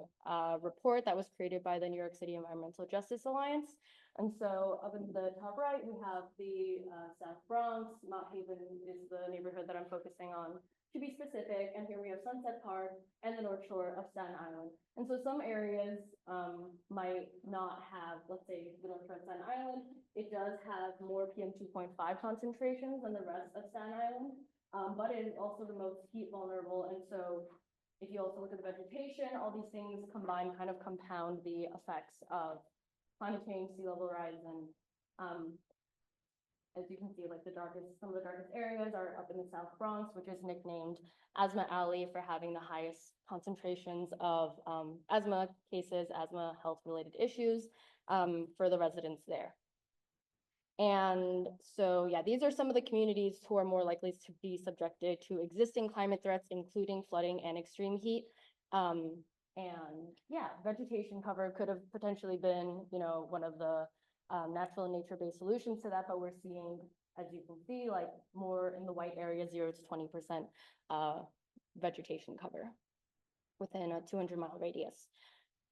report that was created by the New York City Environmental Justice Alliance. And so up in the top right, we have the South Bronx. Mount Haven is the neighborhood that I'm focusing on to be specific. And here we have Sunset Park and the North Shore of Staten Island. And so some areas might not have, let's say the North Shore of Staten Island, it does have more PM 2.5 concentrations than the rest of Staten Island, but it is also the most heat vulnerable. And so if you also look at the vegetation, all these things combined kind of compound the effects of climate change, sea level rise, and as you can see, like some of the darkest areas are up in the South Bronx, which is nicknamed Asthma Alley for having the highest concentrations of asthma cases, asthma health-related issues for the residents there. And so, yeah, these are some of the communities who are more likely to be subjected to existing climate threats, including flooding and extreme heat. And yeah, vegetation cover could have potentially been, you know, one of the natural and nature-based solutions to that, but we're seeing, as you can see, like more in the white area, 0 to 20% vegetation cover within a 200-mile radius.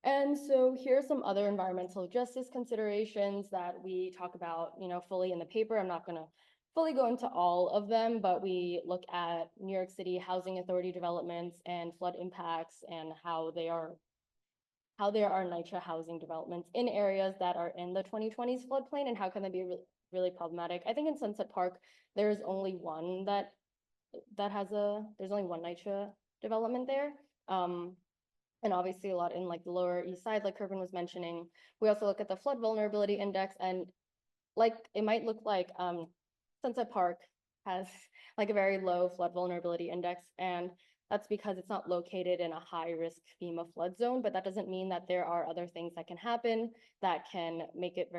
And so here are some other environmental justice considerations that we talk about, you know, fully in the paper. I'm not going to fully go into all of them, but we look at New York City Housing Authority developments and flood impacts and how there are NYCHA housing developments in areas that are in the 2020s floodplain and how can they be really problematic. I think in Sunset Park, there's only one there's only one NYCHA development there. And obviously a lot in like the Lower East Side, like Kervin was mentioning. We also look at the flood vulnerability index, and like it might look like Sunset Park has like a very low flood vulnerability index, and that's because it's not located in a high-risk FEMA flood zone, but that doesn't mean that there are other things that can happen that can make it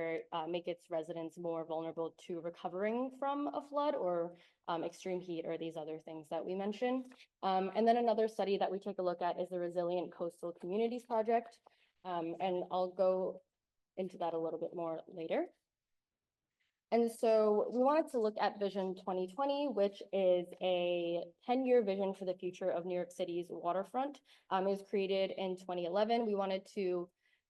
make its residents more vulnerable to recovering from a flood or extreme heat or these other things that we mentioned. And then another study that we take a look at is the Resilient Coastal Communities Project, and I'll go into that a little bit more later. And so we wanted to look at Vision 2020, which is a 10-year vision for the future of New York City's waterfront. It was created in 2011. We wanted to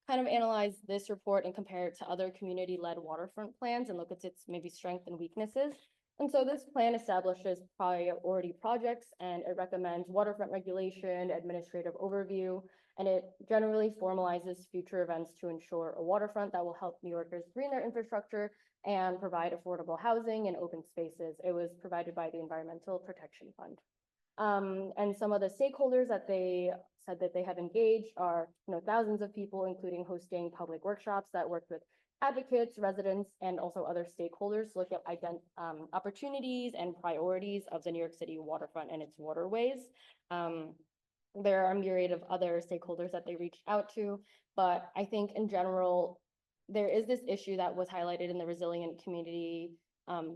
kind of analyze this report and compare it to other community-led waterfront plans and look at its maybe strengths and weaknesses. And so this plan establishes priority projects and it recommends waterfront regulation, administrative overview, and it generally formalizes future events to ensure a waterfront that will help New Yorkers green their infrastructure and provide affordable housing and open spaces. It was provided by the Environmental Protection Fund. And some of the stakeholders that they said that they have engaged are, you know, thousands of people, including hosting public workshops that work with advocates, residents, and also other stakeholders to look at opportunities and priorities of the New York City waterfront and its waterways. There are a myriad of other stakeholders that they reached out to, but I think in general, there is this issue that was highlighted in the Resilient Community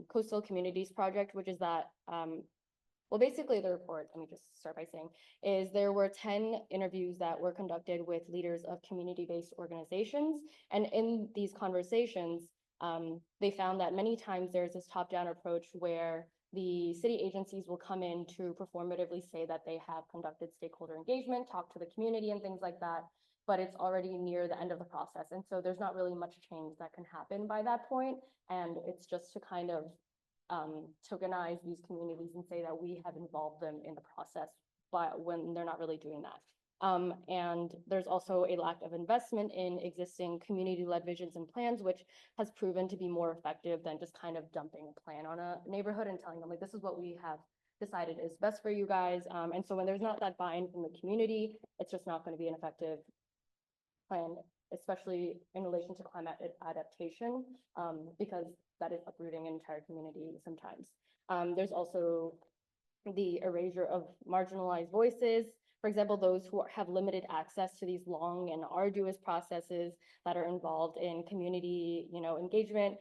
Coastal Communities Project, which is that, well, basically the report, let me just start by saying, is there were 10 interviews that were conducted with leaders of community-based organizations. And in these conversations, they found that many times there's this top-down approach where the city agencies will come in to performatively say that they have conducted stakeholder engagement, talk to the community and things like that. but it's already near the end of the process. And so there's not really much change that can happen by that point. And it's just to kind of tokenize these communities and say that we have involved them in the process, but when they're not really doing that. And there's also a lack of investment in existing community-led visions and plans, which has proven to be more effective than just kind of dumping a plan on a neighborhood and telling them like, this is what we have decided is best for you guys. And so when there's not that buy-in from the community, it's just not going to be an effective plan, especially in relation to climate adaptation, because that is uprooting an entire community sometimes. There's also the erasure of marginalized voices. For example, those who have limited access to these long and arduous processes that are involved in community, engagement.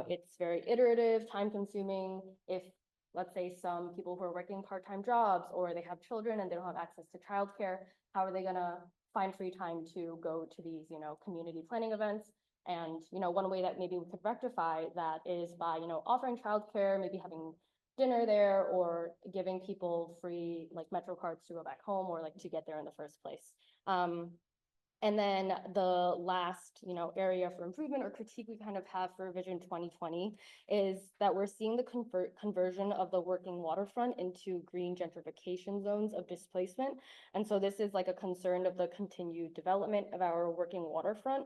It's very iterative, time-consuming. If, let's say, some people who are working part-time jobs or they have children and they don't have access to childcare, how are they gonna find free time to go to these, community planning events? And, one way that maybe we could rectify that is by, offering childcare, maybe having dinner there or giving people free like Metro cards to go back home or like to get there in the first place. And then the last, area for improvement or critique we kind of have for Vision 2020 is that we're seeing the conversion of the working waterfront into green gentrification zones of displacement. And so this is like a concern of the continued development of our working waterfront,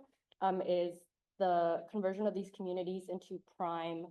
is the conversion of these communities into prime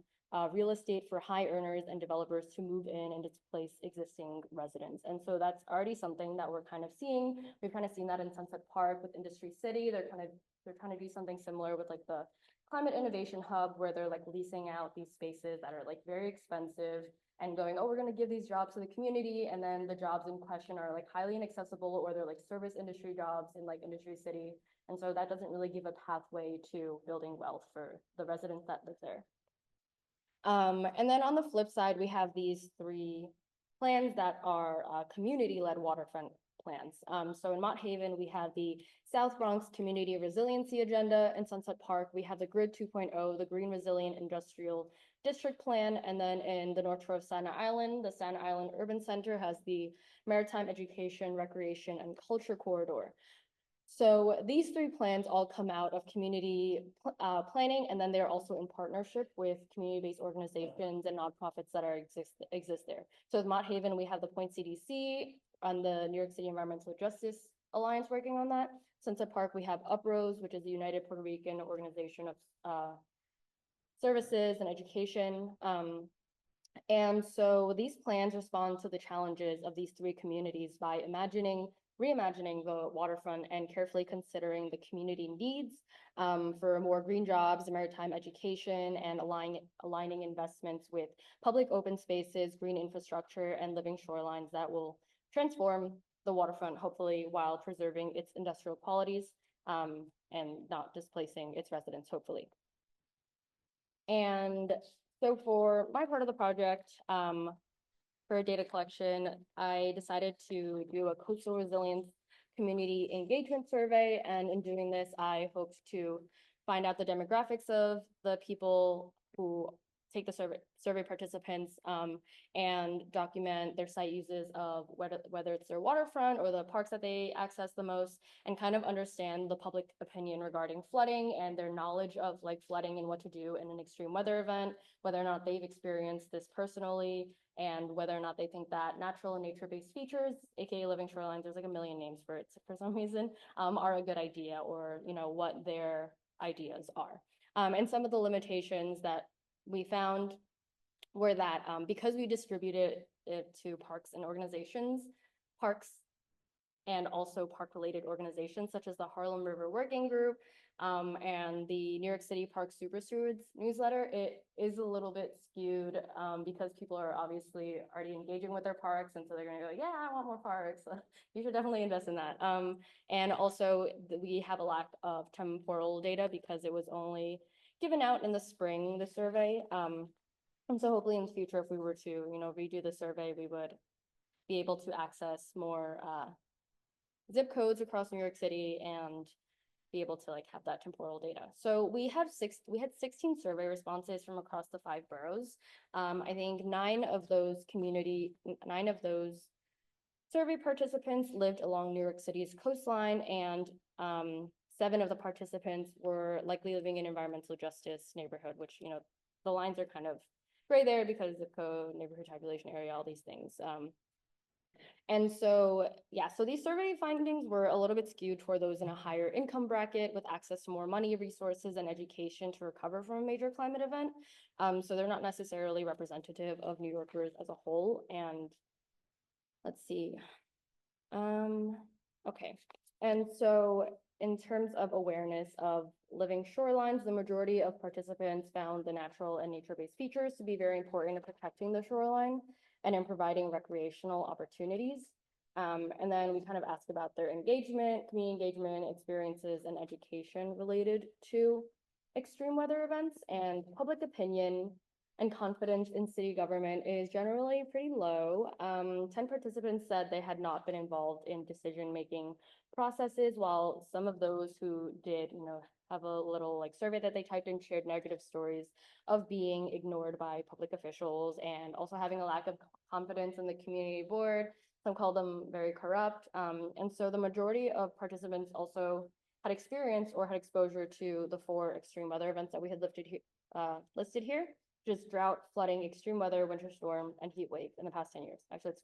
real estate for high earners and developers to move in and displace existing residents. And so that's already something that we're kind of seeing. We've kind of seen that in Sunset Park with Industry City. They're trying to do something similar with like the Climate Innovation Hub, where they're like leasing out these spaces that are like very expensive and going, oh, we're going to give these jobs to the community. And then the jobs in question are like highly inaccessible, or they're like service industry jobs in like Industry City. And so that doesn't really give a pathway to building wealth for the residents that live there. And then on the flip side, we have these 3 plans that are community-led waterfront plans. So in Mott Haven, we have the South Bronx Community Resiliency Agenda. In Sunset Park, we have the Grid 2.0, the Green Resilient Industrial District Plan. And then in the North Shore of Staten Island, the Staten Island Urban Center has the Maritime Education, Recreation, and Culture Corridor. So these 3 plans all come out of community planning, and then they're also in partnership with community-based organizations and nonprofits that exist there. So with Mott Haven, we have the Point CDC and the New York City Environmental Justice Alliance working on that. Sunset Park, we have UPROSE, which is the United Puerto Rican Organization of Services and Education. And so these plans respond to the challenges of these 3 communities by reimagining the waterfront and carefully considering the community needs for more green jobs, maritime education, and aligning investments with public open spaces, green infrastructure, and living shorelines that will transform the waterfront, hopefully, while preserving its industrial qualities and not displacing its residents, hopefully. And so for my part of the project, for data collection, I decided to do a coastal resilience community engagement survey. And in doing this, I hoped to find out the demographics of the people who take the survey participants and document their site uses of whether it's their waterfront or the parks that they access the most, and kind of understand the public opinion regarding flooding and their knowledge of like flooding and what to do in an extreme weather event, whether or not they've experienced this personally, and whether or not they think that natural and nature-based features, aka living shorelines, there's like a million names for it for some reason, are a good idea, or what their ideas are. And some of the limitations that we found were that because we distributed it to parks and organizations, parks and also park-related organizations such as the Harlem River Working Group and the New York City Park Super Stewards newsletter, it is a little bit skewed because people are obviously already engaging with their parks, and so they're gonna go, yeah, I want more parks. You should definitely invest in that. And also we have a lack of temporal data because it was only given out in the spring, the survey. And so hopefully in the future, if we were to, redo the survey, we would be able to access more zip codes across New York City and be able to have that temporal data. So we had 16 survey responses from across the 5 boroughs. I think 9 of those survey participants lived along New York City's coastline, and 7 of the participants were likely living in environmental justice neighborhood, which, the lines are kind of gray there because zip code, neighborhood tabulation area, all these things. And so, yeah, so these survey findings were a little bit skewed toward those in a higher income bracket with access to more money, resources, and education to recover from a major climate event. So they're not necessarily representative of New Yorkers as a whole. And let's see. Okay. And so in terms of awareness of living shorelines, the majority of participants found the natural and nature-based features to be very important in protecting the shoreline and in providing recreational opportunities. And then we kind of asked about their engagement, community engagement, experiences, and education related to extreme weather events. And public opinion and confidence in city government is generally pretty low. 10 participants said they had not been involved in decision-making processes, while some of those who did, have a little like survey that they typed in shared negative stories of being ignored by public officials and also having a lack of confidence in the community board. Some call them very corrupt. And so the majority of participants also had experience or had exposure to the 4 extreme weather events that we had listed here, which is drought, flooding, extreme weather, winter storm, and heat wave in the past 10 years. Actually, it's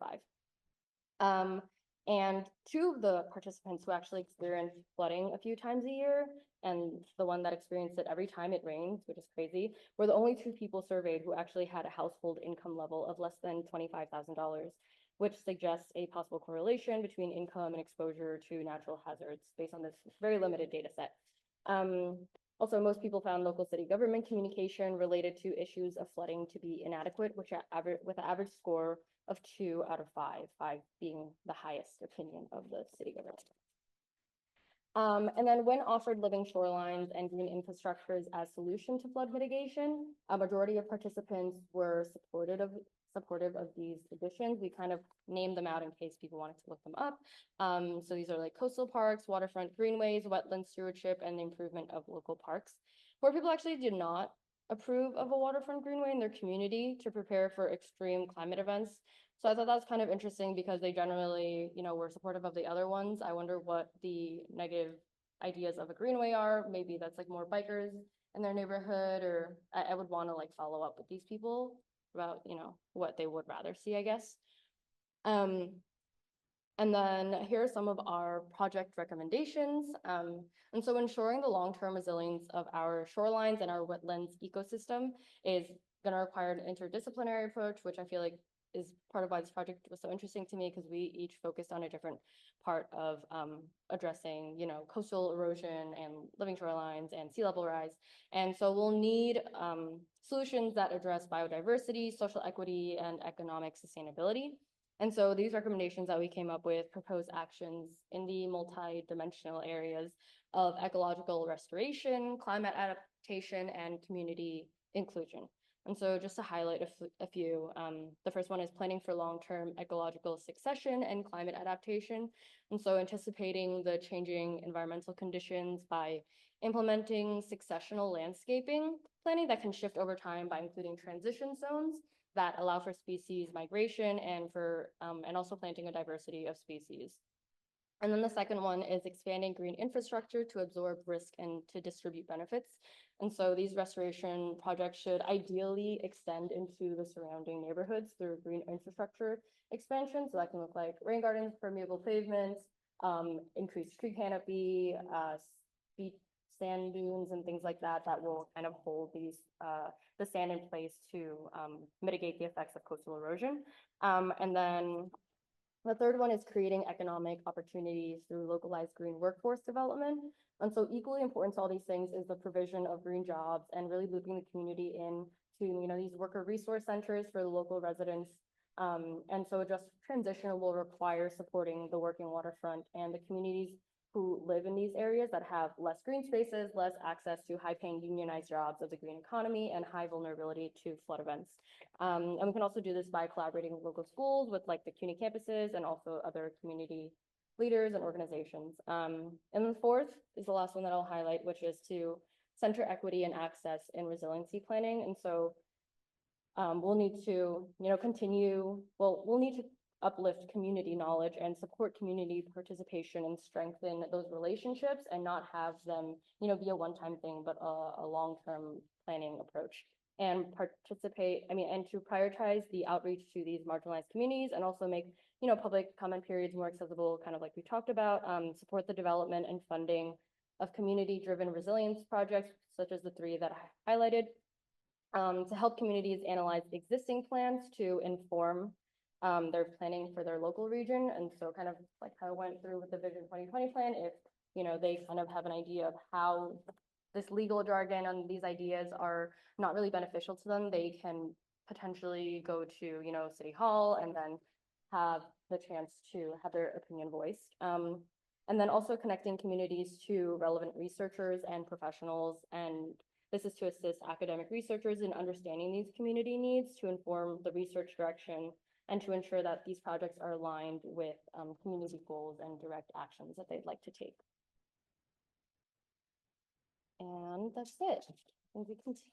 5. And 2 of the participants who actually experienced flooding a few times a year, and the one that experienced it every time it rains, which is crazy, were the only 2 people surveyed who actually had a household income level of less than $25,000, which suggests a possible correlation between income and exposure to natural hazards based on this very limited data set. Also, most people found local city government communication related to issues of flooding to be inadequate, with an average score of 2 out of 5, 5 being the highest opinion of the city government. And then when offered living shorelines and green infrastructures as solution to flood mitigation, a majority of participants were supportive of these additions. We kind of named them out in case people wanted to look them up. So these are like coastal parks, waterfront greenways, wetland stewardship, and the improvement of local parks. Where people actually did not approve of a waterfront greenway in their community to prepare for extreme climate events. So I thought that was kind of interesting because they generally, were supportive of the other ones. I wonder what the negative ideas of a greenway are. Maybe that's like more bikers in their neighborhood, or I would want to like follow up with these people about, what they would rather see, I guess. And then here are some of our project recommendations. And so ensuring the long-term resilience of our shorelines and our wetlands ecosystem is going to require an interdisciplinary approach, which I feel like is part of why this project was so interesting to me, because we each focused on a different part of addressing, coastal erosion and living shorelines and sea level rise. And so we'll need solutions that address biodiversity, social equity, and economic sustainability. And so these recommendations that we came up with propose actions in the multi-dimensional areas of ecological restoration, climate adaptation, and community inclusion. And so just to highlight a few, the first one is planning for long-term ecological succession and climate adaptation. And so anticipating the changing environmental conditions by implementing successional landscaping planning that can shift over time by including transition zones that allow for species migration and and also planting a diversity of species. And then the second one is expanding green infrastructure to absorb risk and to distribute benefits. And so these restoration projects should ideally extend into the surrounding neighborhoods through green infrastructure expansion. So that can look like rain gardens, permeable pavements, increased tree canopy, sand dunes and things like that will kind of hold the sand in place to mitigate the effects of coastal erosion. And then the third one is creating economic opportunities through localized green workforce development. And so equally important to all these things is the provision of green jobs and really looping the community in to, these worker resource centers for the local residents. And so just transition will require supporting the working waterfront and the communities who live in these areas that have less green spaces, less access to high-paying unionized jobs of the green economy, and high vulnerability to flood events. And we can also do this by collaborating with local schools, with like the CUNY campuses, and also other community leaders and organizations. And the fourth is the last one that I'll highlight, which is to center equity and access in resiliency planning. And so we'll need to, we'll need to uplift community knowledge and support community participation and strengthen those relationships and not have them, you know, be a one-time thing, but a long-term planning approach. And participate, I mean, and to prioritize the outreach to these marginalized communities and also make, you know, public comment periods more accessible, kind of like we talked about, support the development and funding of community-driven resilience projects, such as the 3 that I highlighted, to help communities analyze existing plans to inform their planning for their local region. And so kind of like how I went through with the Vision 2020 plan, if, you know, they kind of have an idea of how this legal jargon and these ideas are not really beneficial to them, they can potentially go to, you know, City Hall and then have the chance to have their opinion voiced. And then also connecting communities to relevant researchers and professionals. And this is to assist academic researchers in understanding these community needs, to inform the research direction, and to ensure that these projects are aligned with community goals and direct actions that they'd like to take. And that's it. And we can see.